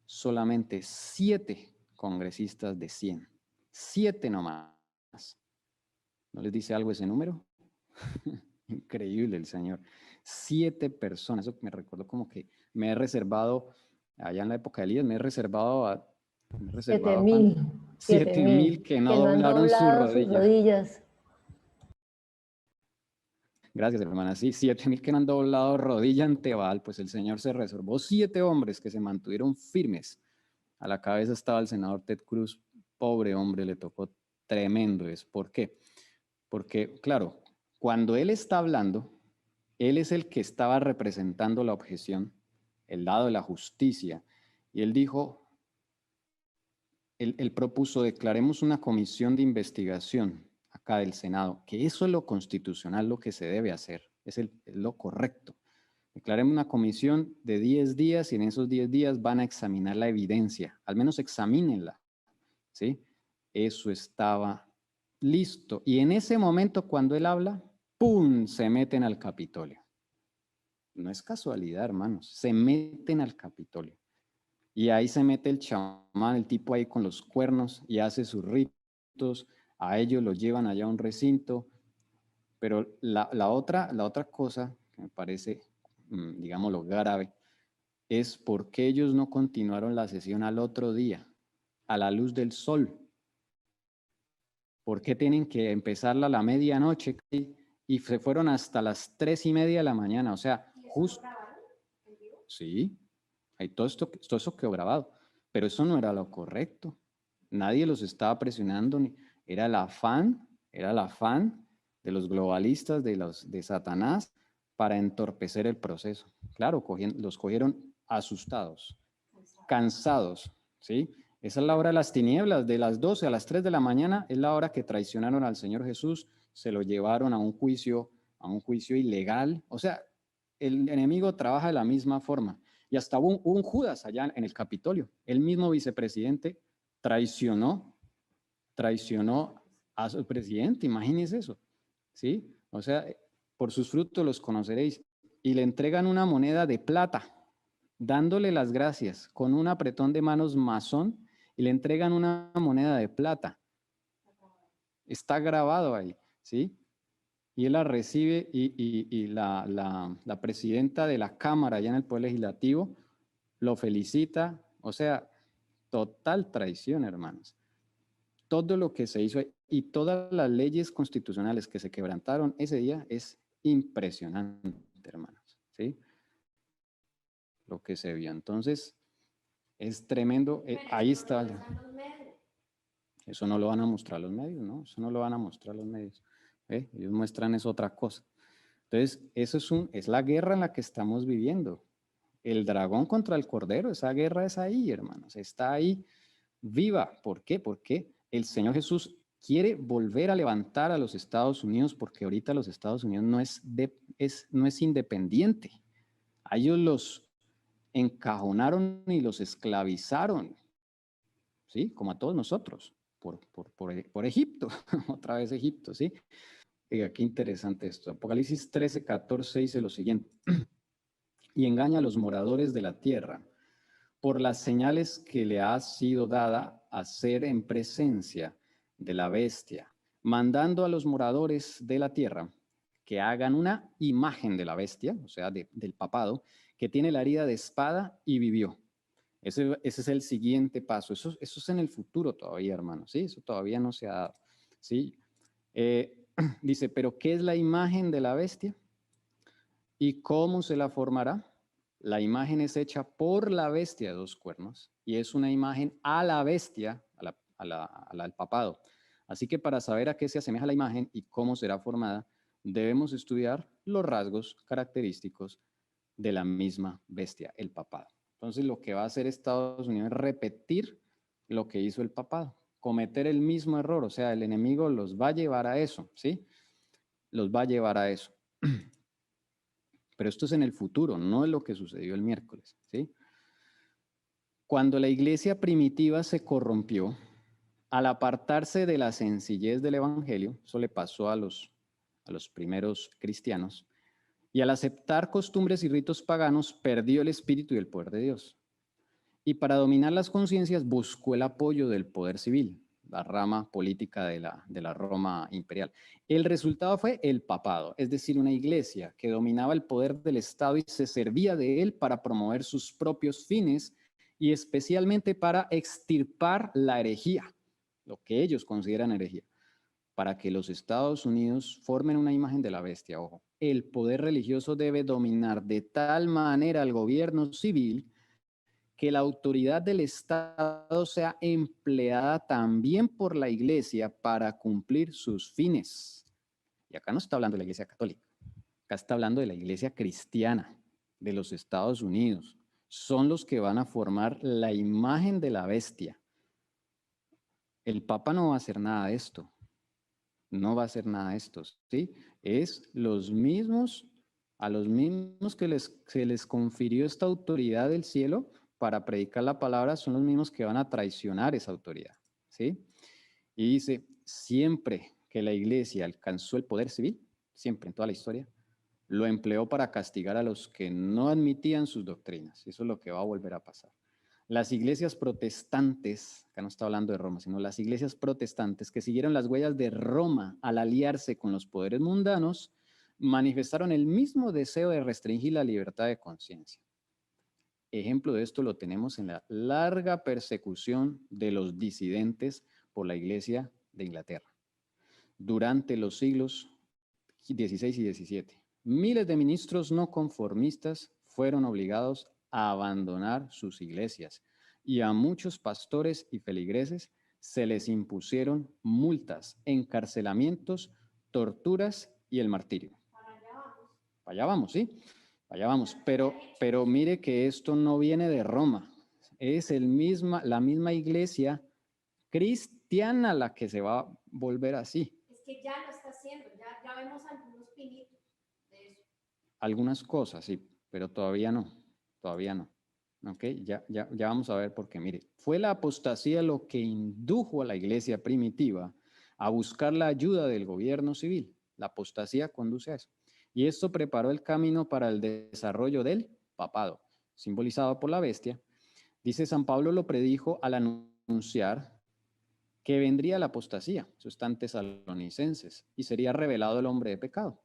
Solamente 7 congresistas de 100. 7 nomás. ¿No les dice algo ese número? Increíble el Señor. 7 personas. Eso me recordó como que me he reservado, allá en la época de Elías, me he reservado 7,000. 7,000 que no doblaron sus rodillas. Gracias, hermana. Sí, 7,000 que no han doblado rodilla ante Baal, pues el Señor se reservó 7 hombres que se mantuvieron firmes. A la cabeza estaba el senador Ted Cruz. Pobre hombre, le tocó tremendo. ¿Por qué? Porque, claro, cuando él está hablando, él es el que estaba representando la objeción, el lado de la justicia. Y él dijo, él propuso, declaremos una comisión de investigación acá del Senado, que eso es lo constitucional, lo que se debe hacer, es lo correcto. Declaremos una comisión de 10 días y en esos 10 días van a examinar la evidencia, al menos examínenla, ¿sí? Eso estaba listo. Y en ese momento cuando él habla, ¡pum!, se meten al Capitolio. No es casualidad, hermanos, se meten al Capitolio. Y ahí se mete el chamán, el tipo ahí con los cuernos y hace sus ritos. A ellos los llevan allá a un recinto. Pero la otra cosa que me parece, digamos, lo grave, es por qué ellos no continuaron la sesión al otro día, a la luz del sol. ¿Por qué tienen que empezarla a la medianoche y se fueron hasta las 3:30 de la mañana? O sea, justo... Sí, hay todo eso quedó grabado, pero eso no era lo correcto. Nadie los estaba presionando, era el afán de los globalistas, de Satanás, para entorpecer el proceso. Claro, los cogieron asustados, cansados, ¿sí? Esa es la hora de las tinieblas, de las 12 a las 3 de la mañana, es la hora que traicionaron al Señor Jesús, se lo llevaron a un juicio ilegal. O sea, el enemigo trabaja de la misma forma. Y hasta hubo un Judas allá en el Capitolio. El mismo vicepresidente traicionó a su presidente, imagínense eso, ¿sí? O sea, por sus frutos los conoceréis. Y le entregan una moneda de plata, dándole las gracias, con un apretón de manos masón, y le entregan una moneda de plata. Está grabado ahí, ¿sí? Y él la recibe y la presidenta de la Cámara allá en el Poder Legislativo lo felicita. O sea, total traición, hermanos. Todo lo que se hizo y todas las leyes constitucionales que se quebrantaron ese día es impresionante, hermanos, ¿sí? Lo que se vio. Entonces, es tremendo. Ahí está. Eso no lo van a mostrar los medios, ¿no? Eso no lo van a mostrar los medios. Ellos muestran es otra cosa. Entonces, eso es la guerra en la que estamos viviendo. El dragón contra el cordero, esa guerra es ahí, hermanos. Está ahí viva. ¿Por qué? Porque el Señor Jesús quiere volver a levantar a los Estados Unidos, porque ahorita los Estados Unidos no es independiente. A ellos los encajonaron y los esclavizaron, ¿sí? Como a todos nosotros, por Egipto, otra vez Egipto, ¿sí? Qué interesante esto. Apocalipsis 13:14 dice lo siguiente: y engaña a los moradores de la tierra por las señales que le ha sido dada hacer en presencia de la bestia, mandando a los moradores de la tierra que hagan una imagen de la bestia, o sea, del papado, que tiene la herida de espada y vivió. Ese es el siguiente paso. Eso es en el futuro todavía, hermanos, ¿sí? Eso todavía no se ha dado, ¿sí? Dice, pero ¿qué es la imagen de la bestia? ¿Y cómo se la formará? La imagen es hecha por la bestia de 2 cuernos y es una imagen a la bestia, al papado. Así que para saber a qué se asemeja la imagen y cómo será formada, debemos estudiar los rasgos característicos de la misma bestia, el papado. Entonces lo que va a hacer Estados Unidos es repetir lo que hizo el papado, cometer el mismo error. O sea, el enemigo los va a llevar a eso, ¿sí? Los va a llevar a eso. Pero esto es en el futuro, no es lo que sucedió el miércoles, ¿sí? Cuando la iglesia primitiva se corrompió, al apartarse de la sencillez del evangelio, eso le pasó a los primeros cristianos, y al aceptar costumbres y ritos paganos, perdió el espíritu y el poder de Dios. Y para dominar las conciencias buscó el apoyo del poder civil, la rama política de la Roma imperial. El resultado fue el papado, es decir, una iglesia que dominaba el poder del Estado y se servía de él para promover sus propios fines y especialmente para extirpar la herejía, lo que ellos consideran herejía, para que los Estados Unidos formen una imagen de la bestia. Ojo, el poder religioso debe dominar de tal manera al gobierno civil que la autoridad del Estado sea empleada también por la iglesia para cumplir sus fines. Y acá no está hablando de la iglesia católica, acá está hablando de la iglesia cristiana de los Estados Unidos. Son los que van a formar la imagen de la bestia. El Papa no va a hacer nada de esto. No va a hacer nada de esto, ¿sí? Es a los mismos que se les confirió esta autoridad del cielo para predicar la palabra, son los mismos que van a traicionar esa autoridad, ¿sí? Y dice, siempre que la iglesia alcanzó el poder civil, siempre en toda la historia, lo empleó para castigar a los que no admitían sus doctrinas. Eso es lo que va a volver a pasar. Las iglesias protestantes, acá no está hablando de Roma, sino las iglesias protestantes que siguieron las huellas de Roma al aliarse con los poderes mundanos, manifestaron el mismo deseo de restringir la libertad de conciencia. Ejemplo de esto lo tenemos en la larga persecución de los disidentes por la Iglesia de Inglaterra durante los siglos XVI y XVII. Miles de ministros no conformistas fueron obligados a abandonar sus iglesias y a muchos pastores y feligreses se les impusieron multas, encarcelamientos, torturas y el martirio. Para allá vamos, ¿sí? Para allá vamos, pero mire que esto no viene de Roma, es la misma iglesia cristiana la que se va a volver así. Es que ya lo está haciendo, ya vemos algunos pinitos de eso. Algunas cosas, sí, pero todavía no. ¿Ok? Ya vamos a ver por qué. Mire, fue la apostasía lo que indujo a la iglesia primitiva a buscar la ayuda del gobierno civil. La apostasía conduce a eso. Y esto preparó el camino para el desarrollo del papado, simbolizado por la bestia. Dice San Pablo lo predijo al anunciar que vendría la apostasía, eso está en Tesalonicenses, y sería revelado el hombre de pecado,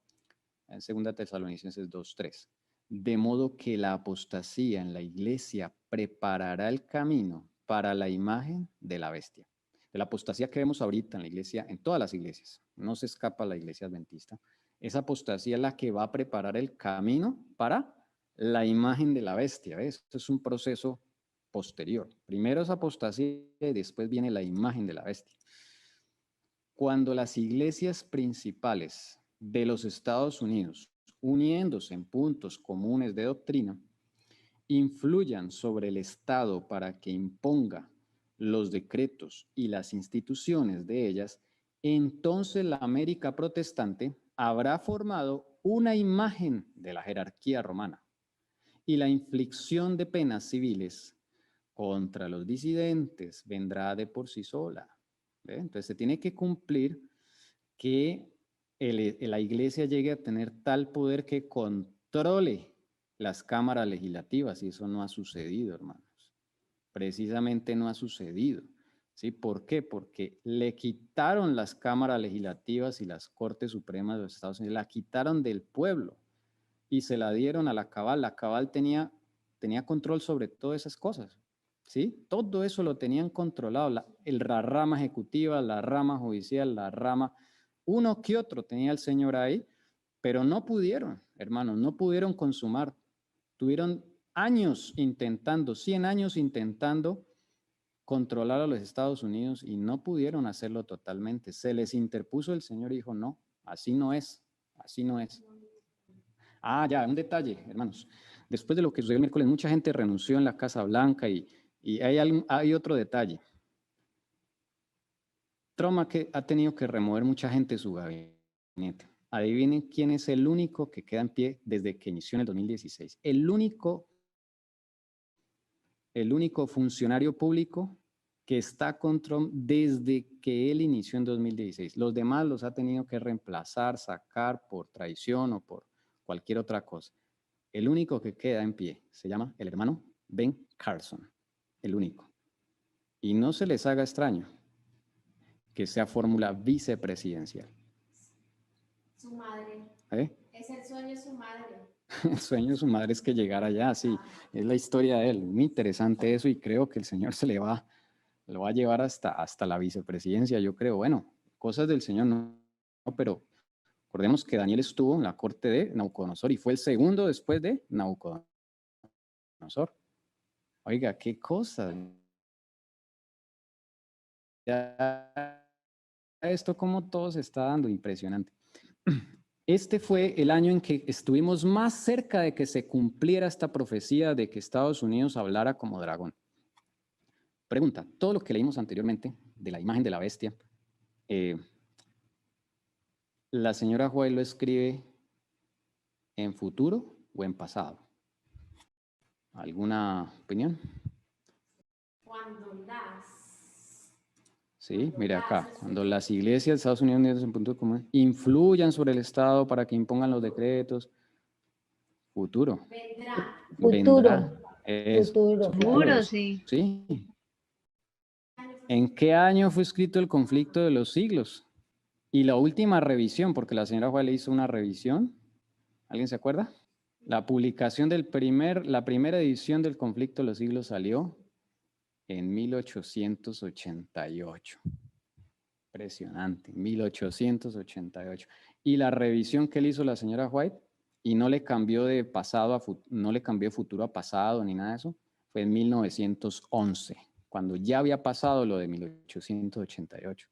en 2 Tesalonicenses 2:3. De modo que la apostasía en la iglesia preparará el camino para la imagen de la bestia. De la apostasía que vemos ahorita en la iglesia, en todas las iglesias, no se escapa la iglesia adventista, esa apostasía es la que va a preparar el camino para la imagen de la bestia. ¿Ves? Esto es un proceso posterior. Primero es apostasía y después viene la imagen de la bestia. Cuando las iglesias principales de los Estados Unidos, uniéndose en puntos comunes de doctrina, influyan sobre el Estado para que imponga los decretos y las instituciones de ellas, entonces la América protestante habrá formado una imagen de la jerarquía romana y la inflicción de penas civiles contra los disidentes vendrá de por sí sola. ¿Ve? Entonces se tiene que cumplir que la iglesia llegue a tener tal poder que controle las cámaras legislativas, y eso no ha sucedido, hermanos. Precisamente no ha sucedido. ¿Sí? ¿Por qué? Porque le quitaron las cámaras legislativas y las Cortes Supremas de los Estados Unidos, la quitaron del pueblo y se la dieron a la Cabal. La Cabal tenía control sobre todas esas cosas. ¿Sí? Todo eso lo tenían controlado, la rama ejecutiva, la rama judicial, la rama, uno que otro tenía el señor ahí, pero no pudieron, hermanos, no pudieron consumar. Tuvieron años intentando, 100 años intentando controlar a los Estados Unidos y no pudieron hacerlo totalmente. Se les interpuso el Señor y dijo, no, así no es, así no es. Ah, ya, un detalle, hermanos. Después de lo que sucedió el miércoles, mucha gente renunció en la Casa Blanca y hay otro detalle. Trump ha tenido que remover mucha gente de su gabinete. Adivinen quién es el único que queda en pie desde que inició en el 2016. El único funcionario público que está con Trump desde que él inició en 2016. Los demás los ha tenido que reemplazar, sacar por traición o por cualquier otra cosa. El único que queda en pie se llama el hermano Ben Carson. El único. Y no se les haga extraño que sea fórmula vicepresidencial. Su madre. ¿Eh? Es el sueño de su madre. El sueño de su madre es que llegara allá, sí. Es la historia de él. Muy interesante eso y creo que el Señor lo va a llevar hasta la vicepresidencia, yo creo. Bueno, cosas del Señor no, pero recordemos que Daniel estuvo en la corte de Nabucodonosor y fue el segundo después de Nabucodonosor. Oiga, qué cosa. Ya, esto como todo se está dando, impresionante. Este fue el año en que estuvimos más cerca de que se cumpliera esta profecía de que Estados Unidos hablara como dragón. Pregunta, todo lo que leímos anteriormente de la imagen de la bestia, ¿la señora White lo escribe en futuro o en pasado? ¿Alguna opinión? Cuando Sí, mire acá, cuando las iglesias de Estados Unidos en punto común influyan sobre el Estado para que impongan los decretos, futuro. vendrá. Futuro. Futuro, Seguro, sí. Sí. ¿En qué año fue escrito el conflicto de los siglos? Y la última revisión, porque la señora Juárez le hizo una revisión, ¿alguien se acuerda? La publicación la primera edición del conflicto de los siglos salió en 1888. Impresionante, 1888. Y la revisión que le hizo la señora White, y no le cambió de pasado no le cambió de futuro a pasado ni nada de eso, fue en 1911, cuando ya había pasado lo de 1888.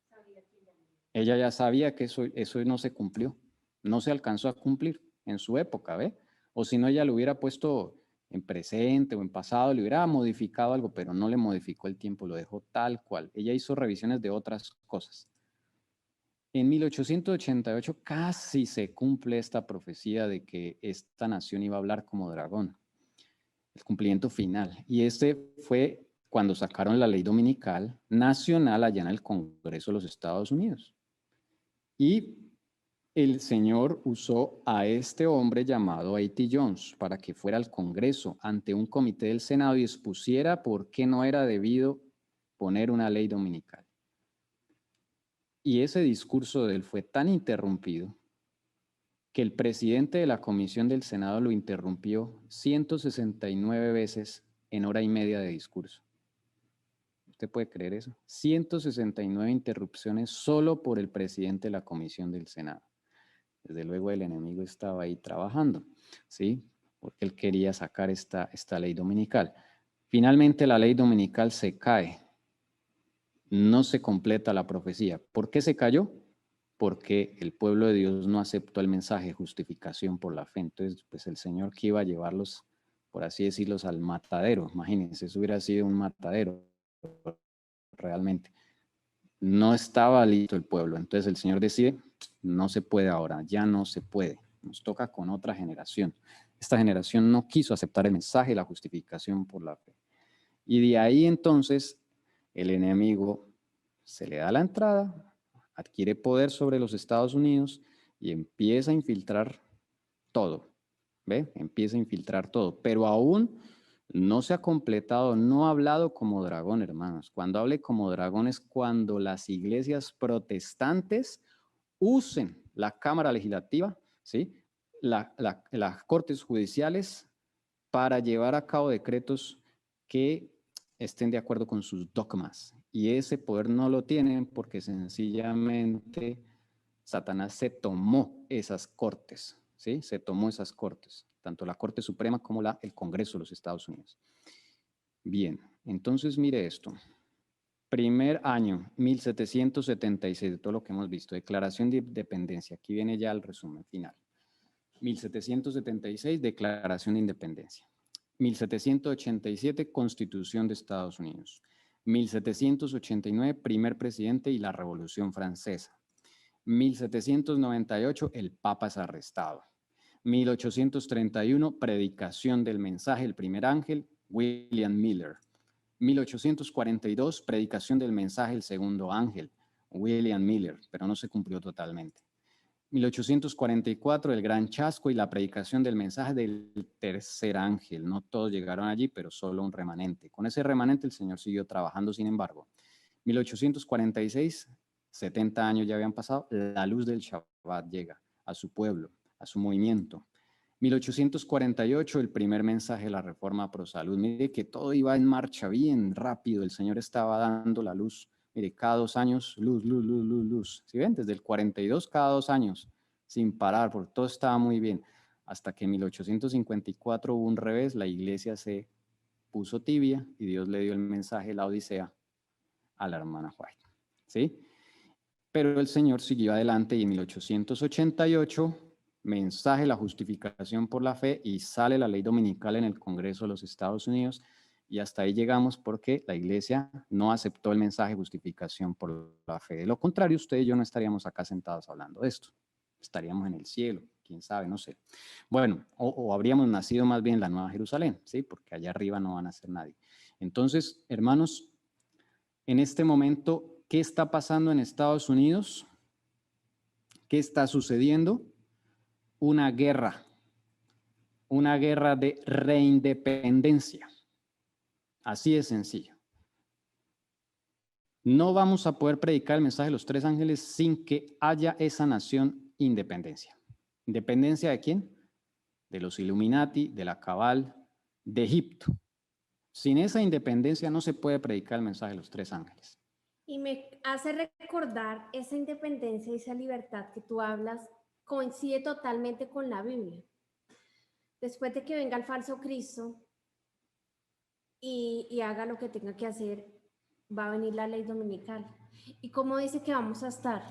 Ella ya sabía que eso no se cumplió, no se alcanzó a cumplir en su época, ¿ve? O si no, ella lo hubiera puesto en presente o en pasado, le hubiera modificado algo, pero no le modificó el tiempo, lo dejó tal cual. Ella hizo revisiones de otras cosas. En 1888 casi se cumple esta profecía de que esta nación iba a hablar como dragón, el cumplimiento final. Y este fue cuando sacaron la ley dominical nacional allá en el Congreso de los Estados Unidos. Y el Señor usó a este hombre llamado A.T. Jones para que fuera al Congreso ante un comité del Senado y expusiera por qué no era debido poner una ley dominical. Y ese discurso de él fue tan interrumpido que el presidente de la comisión del Senado lo interrumpió 169 veces en hora y media de discurso. ¿Usted puede creer eso? 169 interrupciones solo por el presidente de la comisión del Senado. Desde luego el enemigo estaba ahí trabajando, ¿sí? Porque él quería sacar esta ley dominical. Finalmente la ley dominical se cae. No se completa la profecía. ¿Por qué se cayó? Porque el pueblo de Dios no aceptó el mensaje de justificación por la fe. Entonces, pues el Señor que iba a llevarlos, por así decirlo, al matadero. Imagínense, eso hubiera sido un matadero realmente. No estaba listo el pueblo. Entonces el Señor decide, no se puede ahora, ya no se puede. Nos toca con otra generación. Esta generación no quiso aceptar el mensaje de la justificación por la fe. Y de ahí entonces el enemigo se le da la entrada, adquiere poder sobre los Estados Unidos y empieza a infiltrar todo. ¿Ve? Empieza a infiltrar todo. Pero aún no se ha completado, no ha hablado como dragón, hermanos. Cuando hable como dragón es cuando las iglesias protestantes usen la Cámara Legislativa, ¿sí? Las cortes judiciales para llevar a cabo decretos que estén de acuerdo con sus dogmas. Y ese poder no lo tienen porque sencillamente Satanás se tomó esas cortes, ¿sí? Se tomó esas cortes, tanto la Corte Suprema como el Congreso de los Estados Unidos. Bien, entonces mire esto. Primer año, 1776, de todo lo que hemos visto, Declaración de Independencia. Aquí viene ya el resumen final. 1776, Declaración de Independencia. 1787, Constitución de Estados Unidos. 1789, primer presidente y la Revolución Francesa. 1798, el Papa es arrestado. 1831, predicación del mensaje, el primer ángel, William Miller. 1842, predicación del mensaje, el segundo ángel, William Miller, pero no se cumplió totalmente. 1844, el gran chasco y la predicación del mensaje del tercer ángel. No todos llegaron allí, pero solo un remanente. Con ese remanente el Señor siguió trabajando, sin embargo. 1846, 70 años ya habían pasado, la luz del Shabbat llega a su pueblo, a su movimiento. 1848, el primer mensaje de la reforma pro salud. Mire que todo iba en marcha bien rápido, el Señor estaba dando la luz. Mire, cada 2 años, luz, luz, luz, luz, luz. ¿Sí ven? Desde el 42, cada 2 años, sin parar, porque todo estaba muy bien. Hasta que en 1854 hubo un revés, la iglesia se puso tibia y Dios le dio el mensaje, la Odisea, a la hermana White. ¿Sí? Pero el Señor siguió adelante y en 1888, mensaje, la justificación por la fe, y sale la ley dominical en el Congreso de los Estados Unidos. Y hasta ahí llegamos porque la iglesia no aceptó el mensaje de justificación por la fe. De lo contrario, usted y yo no estaríamos acá sentados hablando de esto. Estaríamos en el cielo, quién sabe, no sé. Bueno, o habríamos nacido más bien en la Nueva Jerusalén, ¿sí? Porque allá arriba no van a ser nadie. Entonces, hermanos, en este momento, ¿qué está pasando en Estados Unidos? ¿Qué está sucediendo? Una guerra de reindependencia. Así de sencillo. No vamos a poder predicar el mensaje de los tres ángeles sin que haya esa nación independencia. ¿Independencia de quién? De los Illuminati, de la Cabal, de Egipto. Sin esa independencia no se puede predicar el mensaje de los tres ángeles. Y me hace recordar esa independencia y esa libertad que tú hablas, coincide totalmente con la Biblia. Después de que venga el falso Cristo y haga lo que tenga que hacer, va a venir la ley dominical. ¿Y cómo dice que vamos a estar?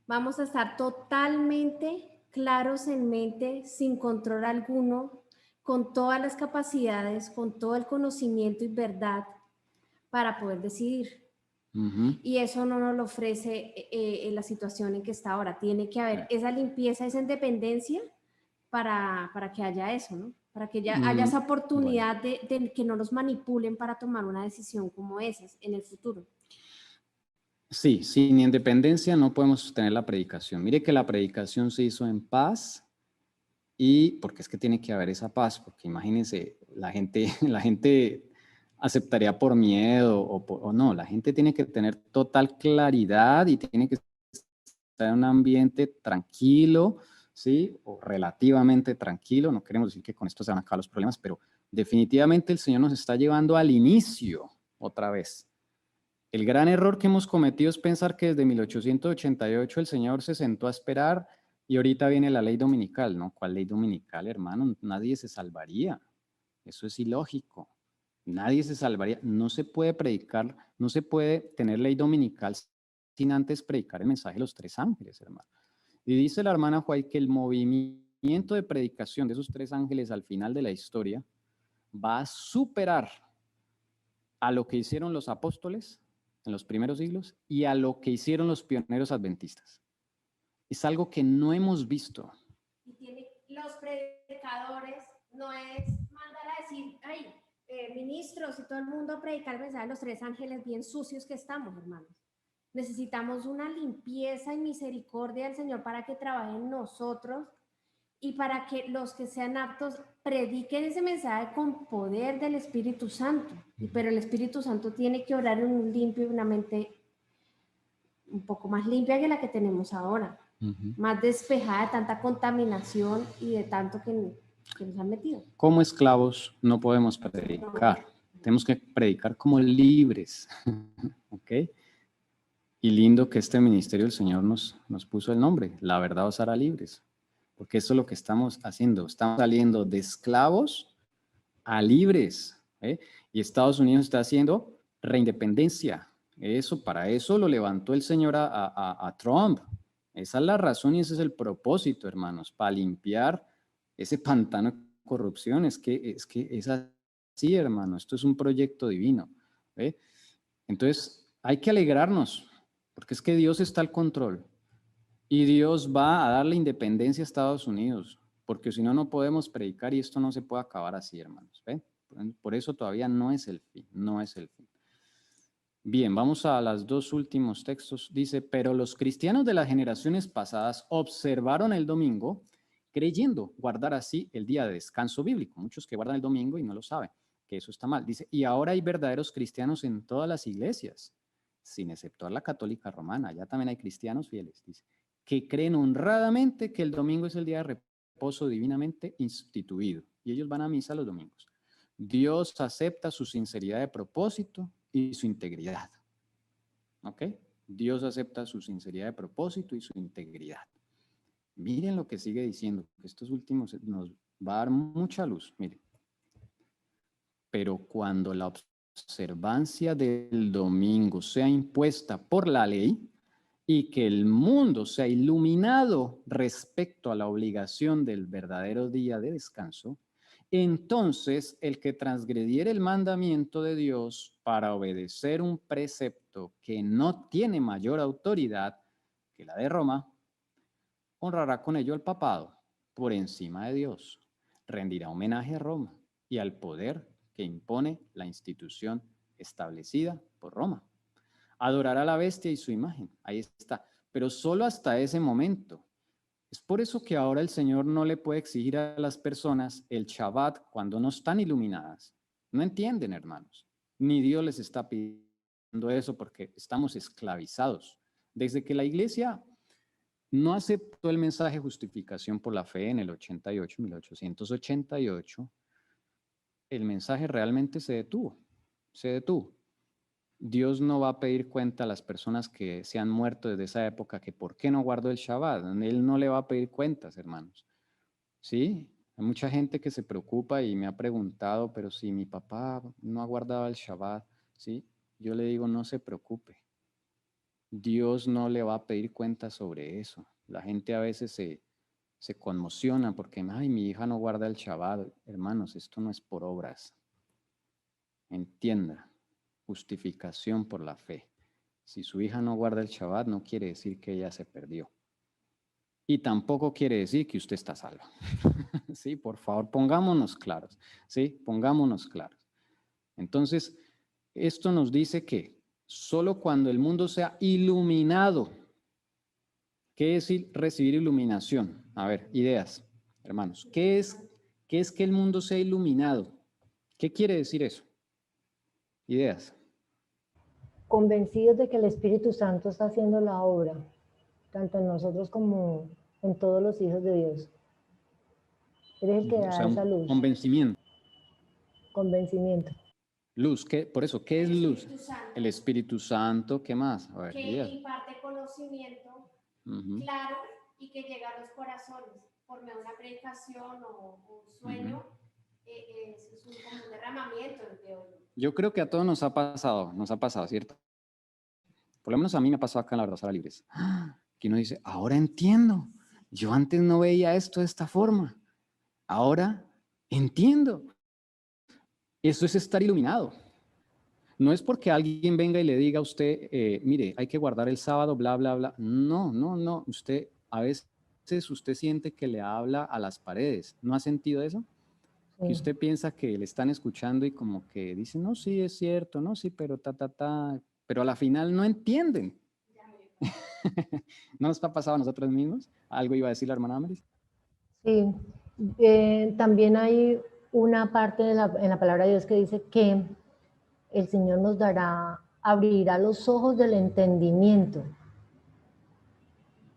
Vamos a estar totalmente claros en mente, sin control alguno, con todas las capacidades, con todo el conocimiento y verdad para poder decidir. Y eso no nos lo ofrece en la situación en que está ahora. Tiene que haber esa limpieza, esa independencia para que haya eso, ¿no? Para que haya esa oportunidad de que no nos manipulen para tomar una decisión como esas en el futuro. Sí, sin independencia no podemos tener la predicación. Mire que la predicación se hizo en paz y porque es que tiene que haber esa paz, porque imagínense, la gente aceptaría por miedo o no, la gente tiene que tener total claridad y tiene que estar en un ambiente tranquilo, ¿sí? O relativamente tranquilo. No queremos decir que con esto se van a acabar los problemas, pero definitivamente el Señor nos está llevando al inicio otra vez. El gran error que hemos cometido es pensar que desde 1888 el Señor se sentó a esperar y ahorita viene la ley dominical, ¿no? ¿Cuál ley dominical, hermano? Nadie se salvaría. Eso es ilógico. Nadie se salvaría. No se puede predicar, no se puede tener ley dominical sin antes predicar el mensaje de los tres ángeles, hermano. Y dice la hermana White que el movimiento de predicación de esos tres ángeles al final de la historia va a superar a lo que hicieron los apóstoles en los primeros siglos y a lo que hicieron los pioneros adventistas. Es algo que no hemos visto. Y los predicadores no es mandar a decir, ay, ministros y todo el mundo a predicar el mensaje de los tres ángeles bien sucios que estamos, hermanos. Necesitamos una limpieza y misericordia del Señor para que trabaje en nosotros y para que los que sean aptos prediquen ese mensaje con poder del Espíritu Santo. Pero el Espíritu Santo tiene que orar en un limpio y una mente un poco más limpia que la que tenemos ahora. Más despejada de tanta contaminación y de tanto que nos han metido. Como esclavos no podemos predicar. Tenemos que predicar como libres. ¿Ok? Y lindo que este ministerio del Señor nos puso el nombre. La verdad os hará libres. Porque eso es lo que estamos haciendo. Estamos saliendo de esclavos a libres. Y Estados Unidos está haciendo reindependencia. Para eso lo levantó el Señor a Trump. Esa es la razón y ese es el propósito, hermanos, para limpiar ese pantano de corrupción. Es que es así, hermano. Esto es un proyecto divino. Entonces, hay que alegrarnos, porque es que Dios está al control. Y Dios va a darle independencia a Estados Unidos, porque si no, no podemos predicar y esto no se puede acabar así, hermanos. Por eso todavía no es el fin, no es el fin. Bien, vamos a los dos últimos textos. Dice, pero los cristianos de las generaciones pasadas observaron el domingo creyendo guardar así el día de descanso bíblico. Muchos que guardan el domingo y no lo saben, que eso está mal. Dice, y ahora hay verdaderos cristianos en todas las iglesias, sin exceptuar la católica romana. Allá también hay cristianos fieles, dice, que creen honradamente que el domingo es el día de reposo divinamente instituido. Y ellos van a misa los domingos. Dios acepta su sinceridad de propósito y su integridad. ¿Ok? Dios acepta su sinceridad de propósito y su integridad. Miren lo que sigue diciendo, que estos últimos nos va a dar mucha luz. Miren. Pero cuando la observancia del domingo sea impuesta por la ley y que el mundo sea iluminado respecto a la obligación del verdadero día de descanso, entonces el que transgrediere el mandamiento de Dios para obedecer un precepto que no tiene mayor autoridad que la de Roma, honrará con ello al papado por encima de Dios, rendirá homenaje a Roma y al poder que impone la institución establecida por Roma. Adorará a la bestia y su imagen, ahí está, pero solo hasta ese momento. Es por eso que ahora el Señor no le puede exigir a las personas el Shabbat cuando no están iluminadas. No entienden, hermanos. Ni Dios les está pidiendo eso porque estamos esclavizados. Desde que la iglesia no aceptó el mensaje de justificación por la fe en el 88, 1888, el mensaje realmente se detuvo, se detuvo. Dios no va a pedir cuenta a las personas que se han muerto desde esa época que por qué no guardó el Shabbat. Él no le va a pedir cuentas, hermanos. ¿Sí? Hay mucha gente que se preocupa y me ha preguntado, pero si mi papá no ha guardado el Shabbat, ¿sí? Yo le digo, no se preocupe. Dios no le va a pedir cuentas sobre eso. La gente a veces se conmociona porque, ay, mi hija no guarda el Shabbat. Hermanos, esto no es por obras. Entienda, justificación por la fe. Si su hija no guarda el Shabbat, no quiere decir que ella se perdió. Y tampoco quiere decir que usted está salvo. Sí, por favor, pongámonos claros. Sí, pongámonos claros. Entonces, esto nos dice que solo cuando el mundo sea iluminado, ¿qué es recibir iluminación? A ver, ideas, hermanos. ¿Qué es que el mundo sea iluminado? ¿Qué quiere decir eso? Ideas. Convencidos de que el Espíritu Santo está haciendo la obra, tanto en nosotros como en todos los hijos de Dios. Eres el que O da sea, esa un luz, convencimiento. convencimiento. Luz, por eso, ¿qué es luz? Espíritu Santo, El Espíritu Santo, ¿qué más? A ver, que ideas. imparte conocimiento Ujú, claro y que llega a los corazones por medio de una predicación o un sueño. Es como un derramamiento de hoy. Yo creo que a todos nos ha pasado, ¿cierto? Por lo menos a mí me ha pasado acá en la Verdad Sara Libres. Que uno dice, ahora entiendo. Yo antes no veía esto de esta forma. Ahora entiendo. Eso es estar iluminado. No es porque alguien venga y le diga a usted, mire, hay que guardar el sábado, bla, bla, bla. No, no, no. Usted, a veces usted siente que le habla a las paredes. ¿No ha sentido eso? Que Sí. usted piensa que le están escuchando y como que dicen, no, sí, es cierto, no, sí, pero pero a la final no entienden. ¿No nos ha pasado a nosotros mismos? ¿Algo iba a decir la hermana Amaris? Sí, también hay una parte en la palabra de Dios que dice que el Señor nos abrirá los ojos del entendimiento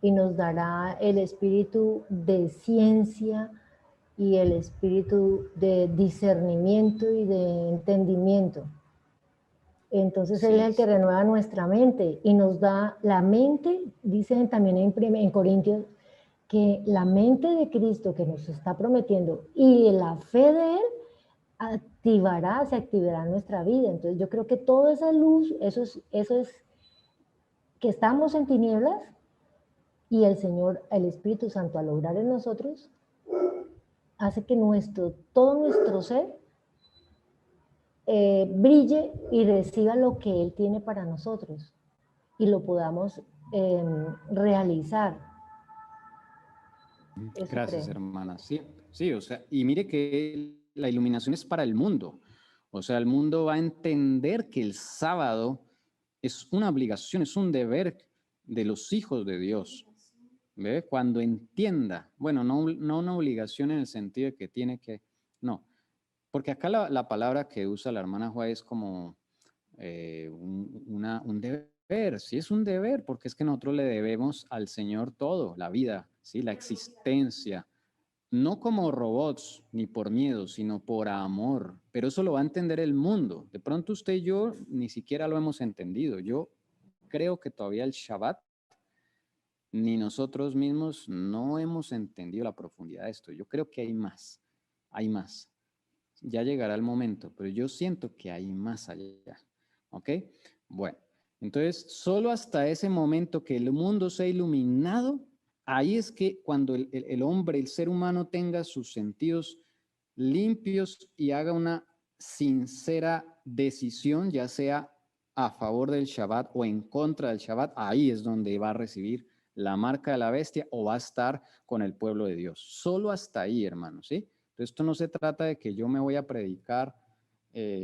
y nos dará el espíritu de ciencia y el espíritu de discernimiento y de entendimiento. Entonces Él es el que renueva nuestra mente y nos da la mente, dicen también en Corintios, que la mente de Cristo que nos está prometiendo y la fe de Él se activará en nuestra vida. Entonces yo creo que toda esa luz, eso es que estamos en tinieblas y el Señor, el Espíritu Santo al obrar en nosotros, hace que todo nuestro ser brille y reciba lo que Él tiene para nosotros y lo podamos realizar. Eso Gracias, creo. hermana. Sí, sí, o sea, y mire que la iluminación es para el mundo. O sea, el mundo va a entender que el sábado es una obligación, es un deber de los hijos de Dios. ¿Ve? Cuando entienda, bueno, no una obligación en el sentido de que tiene que, no, porque acá la palabra que usa la hermana Juárez es como un deber, sí es un deber, porque es que nosotros le debemos al Señor todo, la vida, ¿sí? La existencia, no como robots ni por miedo, sino por amor, pero eso lo va a entender el mundo. De pronto usted y yo ni siquiera lo hemos entendido. Yo creo que todavía el Shabbat ni nosotros mismos no hemos entendido la profundidad de esto. Yo creo que hay más, hay más. Ya llegará el momento, pero yo siento que hay más allá. ¿Ok? Bueno, entonces, solo hasta ese momento que el mundo sea iluminado, ahí es que cuando el hombre, el ser humano tenga sus sentidos limpios y haga una sincera decisión, ya sea a favor del Shabbat o en contra del Shabbat, ahí es donde va a recibir la marca de la bestia o va a estar con el pueblo de Dios. Solo hasta ahí, hermanos, ¿sí? Entonces, esto no se trata de que yo me voy a predicar,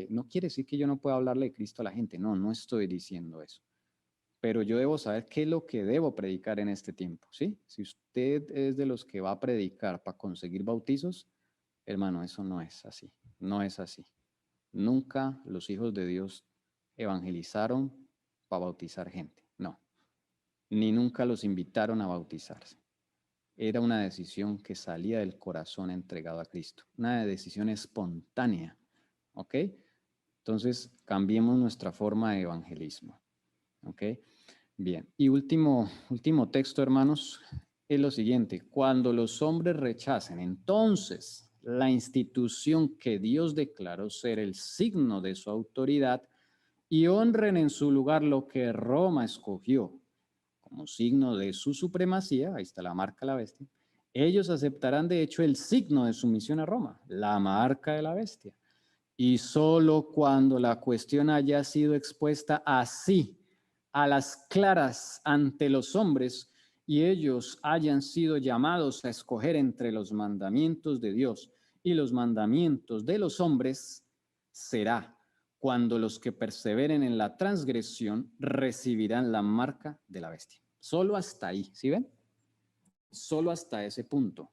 no quiere decir que yo no pueda hablarle de Cristo a la gente, no, no estoy diciendo eso. Pero yo debo saber qué es lo que debo predicar en este tiempo, ¿sí? Si usted es de los que va a predicar para conseguir bautizos, hermano, eso no es así, no es así. Nunca los hijos de Dios evangelizaron para bautizar gente, no. Ni nunca los invitaron a bautizarse. Era una decisión que salía del corazón entregado a Cristo, una decisión espontánea, ¿ok? Entonces, cambiemos nuestra forma de evangelismo, ¿ok? Bien, y último texto, hermanos, es lo siguiente: cuando los hombres rechacen entonces la institución que Dios declaró ser el signo de su autoridad y honren en su lugar lo que Roma escogió como signo de su supremacía, ahí está la marca de la bestia, ellos aceptarán de hecho el signo de sumisión a Roma, la marca de la bestia. Y solo cuando la cuestión haya sido expuesta así, a las claras ante los hombres, y ellos hayan sido llamados a escoger entre los mandamientos de Dios y los mandamientos de los hombres, será cuando los que perseveren en la transgresión recibirán la marca de la bestia. Solo hasta ahí, ¿sí ven? Solo hasta ese punto.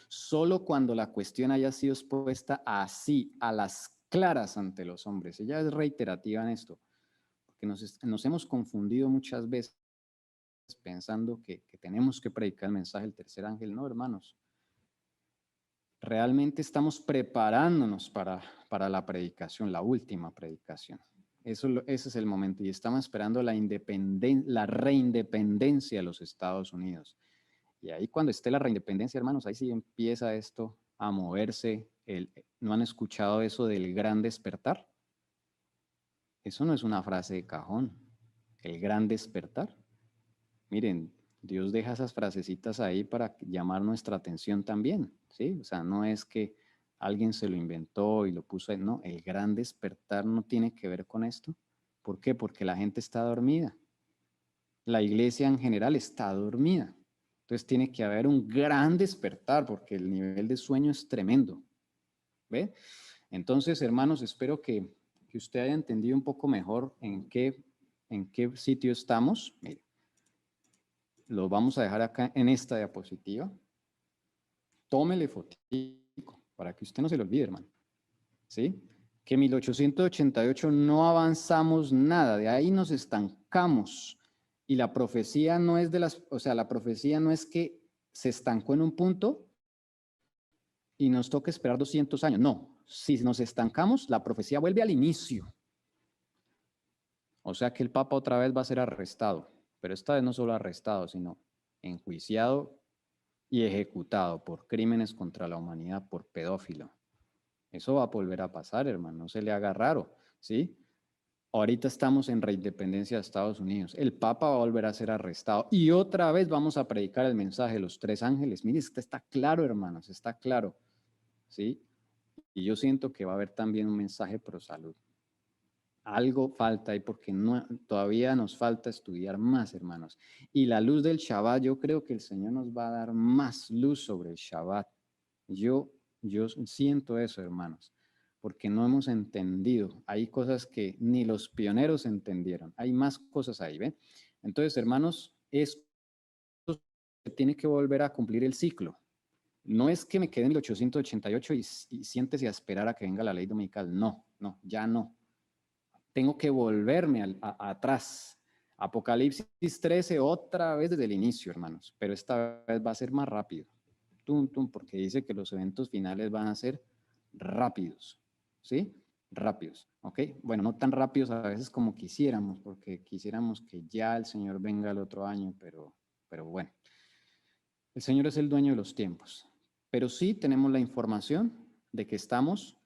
Solo cuando la cuestión haya sido expuesta así, a las claras ante los hombres. Ella es reiterativa en esto, porque nos hemos confundido muchas veces pensando que tenemos que predicar el mensaje del tercer ángel. No, hermanos. Realmente estamos preparándonos para la predicación, la última predicación. Ese es el momento, y estamos esperando la reindependencia de los Estados Unidos. Y ahí cuando esté la reindependencia, hermanos, ahí sí empieza esto a moverse. ¿No han escuchado eso del gran despertar? Eso no es una frase de cajón. El gran despertar. Miren, Dios deja esas frasecitas ahí para llamar nuestra atención también, ¿sí? O sea, no es que alguien se lo inventó y lo puso ahí. No, el gran despertar no tiene que ver con esto. ¿Por qué? Porque la gente está dormida. La iglesia en general está dormida. Entonces tiene que haber un gran despertar porque el nivel de sueño es tremendo. ¿Ve? Entonces, hermanos, espero que usted haya entendido un poco mejor en qué sitio estamos. Mire, lo vamos a dejar acá en esta diapositiva. Tómele fotico para que usted no se lo olvide, hermano. ¿Sí? Que en 1888 no avanzamos nada, de ahí nos estancamos. Y la profecía no es la profecía no es que se estancó en un punto y nos toca esperar 200 años. No, si nos estancamos, la profecía vuelve al inicio. O sea que el Papa otra vez va a ser arrestado, pero esta vez no solo arrestado, sino enjuiciado y ejecutado por crímenes contra la humanidad, por pedófilo. Eso va a volver a pasar, hermano, no se le haga raro, ¿sí? Ahorita estamos en reindependencia de Estados Unidos. El Papa va a volver a ser arrestado y otra vez vamos a predicar el mensaje de los tres ángeles. Mire, está claro, hermanos, está claro, ¿sí? Y yo siento que va a haber también un mensaje pro salud. Algo falta ahí porque todavía nos falta estudiar más, hermanos. Y la luz del Shabbat, yo creo que el Señor nos va a dar más luz sobre el Shabbat. Yo siento eso, hermanos, porque no hemos entendido. Hay cosas que ni los pioneros entendieron. Hay más cosas ahí, ¿ven? Entonces, hermanos, esto tiene que volver a cumplir el ciclo. No es que me quede en el 888 y siéntese a esperar a que venga la ley dominical. No, ya no. Tengo que volverme atrás. Apocalipsis 13, otra vez desde el inicio, hermanos, pero esta vez va a ser más rápido. Porque dice que los eventos finales van a ser rápidos, ¿sí? Rápidos, ¿ok? Bueno, no tan rápidos a veces como quisiéramos, porque quisiéramos que ya el Señor venga el otro año, pero bueno. El Señor es el dueño de los tiempos, pero sí tenemos la información de que estamos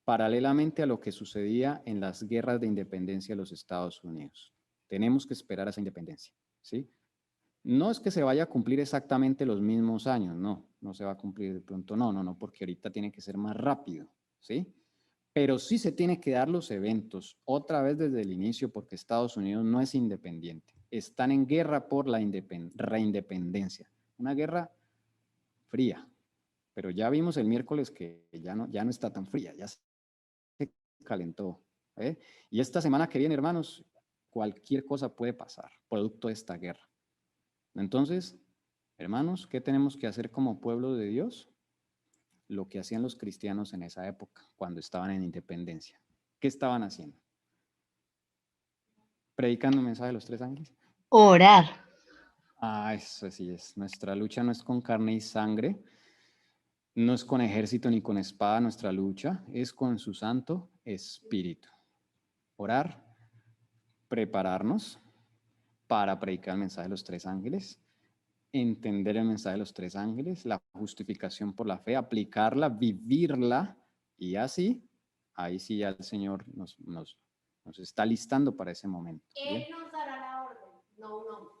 paralelamente a lo que sucedía en las guerras de independencia de los Estados Unidos. Tenemos que esperar a esa independencia, ¿sí? No es que se vaya a cumplir exactamente los mismos años, no se va a cumplir de pronto, no, porque ahorita tiene que ser más rápido, ¿sí? Pero sí se tiene que dar los eventos otra vez desde el inicio porque Estados Unidos no es independiente. Están en guerra por la reindependencia, una guerra fría, pero ya vimos el miércoles que ya no está tan fría, ya se calentó. ¿Eh? Y esta semana que viene, hermanos, cualquier cosa puede pasar producto de esta guerra. Entonces, hermanos, ¿qué tenemos que hacer como pueblo de Dios? lo que hacían los cristianos en esa época, cuando estaban en independencia. ¿Qué estaban haciendo? ¿Predicando el mensaje de los 3 ángeles? Orar. Eso sí es. Nuestra lucha no es con carne y sangre, no es con ejército ni con espada, nuestra lucha es con su Santo Espíritu. Orar, prepararnos para predicar el mensaje de los 3 ángeles, entender el mensaje de los 3 ángeles, la justificación por la fe, aplicarla, vivirla, y así, ahí sí ya el Señor nos está listando para ese momento. ¿Bien? Él nos dará la orden, no un hombre.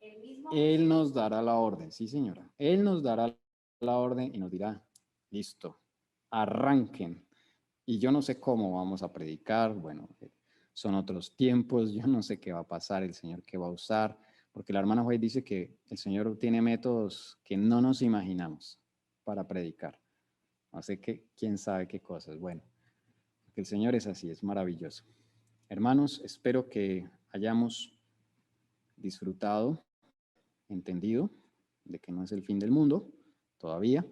El mismo Él nos dará la orden, sí señora. Él nos dará la orden y nos dirá, listo, arranquen. Y yo no sé cómo vamos a predicar, bueno, son otros tiempos, yo no sé qué va a pasar, el Señor qué va a usar, porque la hermana Juárez dice que el Señor tiene métodos que no nos imaginamos para predicar. Así que quién sabe qué cosas. Bueno, porque el Señor es así, es maravilloso. Hermanos, espero que hayamos disfrutado, entendido de que no es el fin del mundo todavía,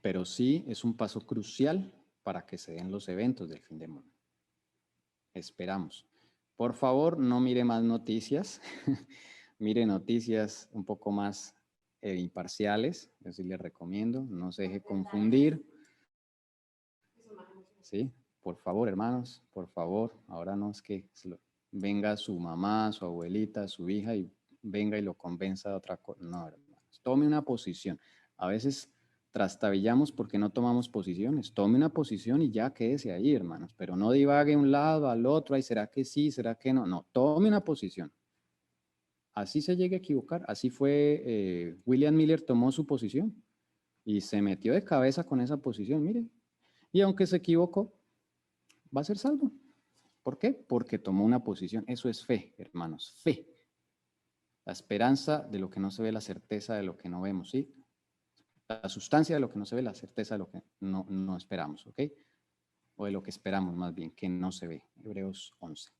pero sí es un paso crucial para que se den los eventos del fin del mundo. Esperamos. Por favor, no mire más noticias. Mire noticias un poco más imparciales. Yo sí les recomiendo. No se deje confundir. ¿Sí? Por favor, hermanos, por favor. Ahora no es que venga su mamá, su abuelita, su hija y venga y lo convenza de otra cosa. No, hermanos. Tome una posición. A veces trastabillamos porque no tomamos posiciones. Tome una posición y ya quédese ahí, hermanos. Pero no divague un lado al otro. Ay, ¿será que sí? ¿Será que no? No, tome una posición. Así se llegue a equivocar. Así fue, William Miller tomó su posición y se metió de cabeza con esa posición, miren. Y aunque se equivocó, va a ser salvo. ¿Por qué? Porque tomó una posición. Eso es fe, hermanos, fe. La esperanza de lo que no se ve, la certeza de lo que no vemos, ¿sí? La sustancia de lo que no se ve, la certeza de lo que no esperamos, ¿ok? O de lo que esperamos más bien, que no se ve. Hebreos 11.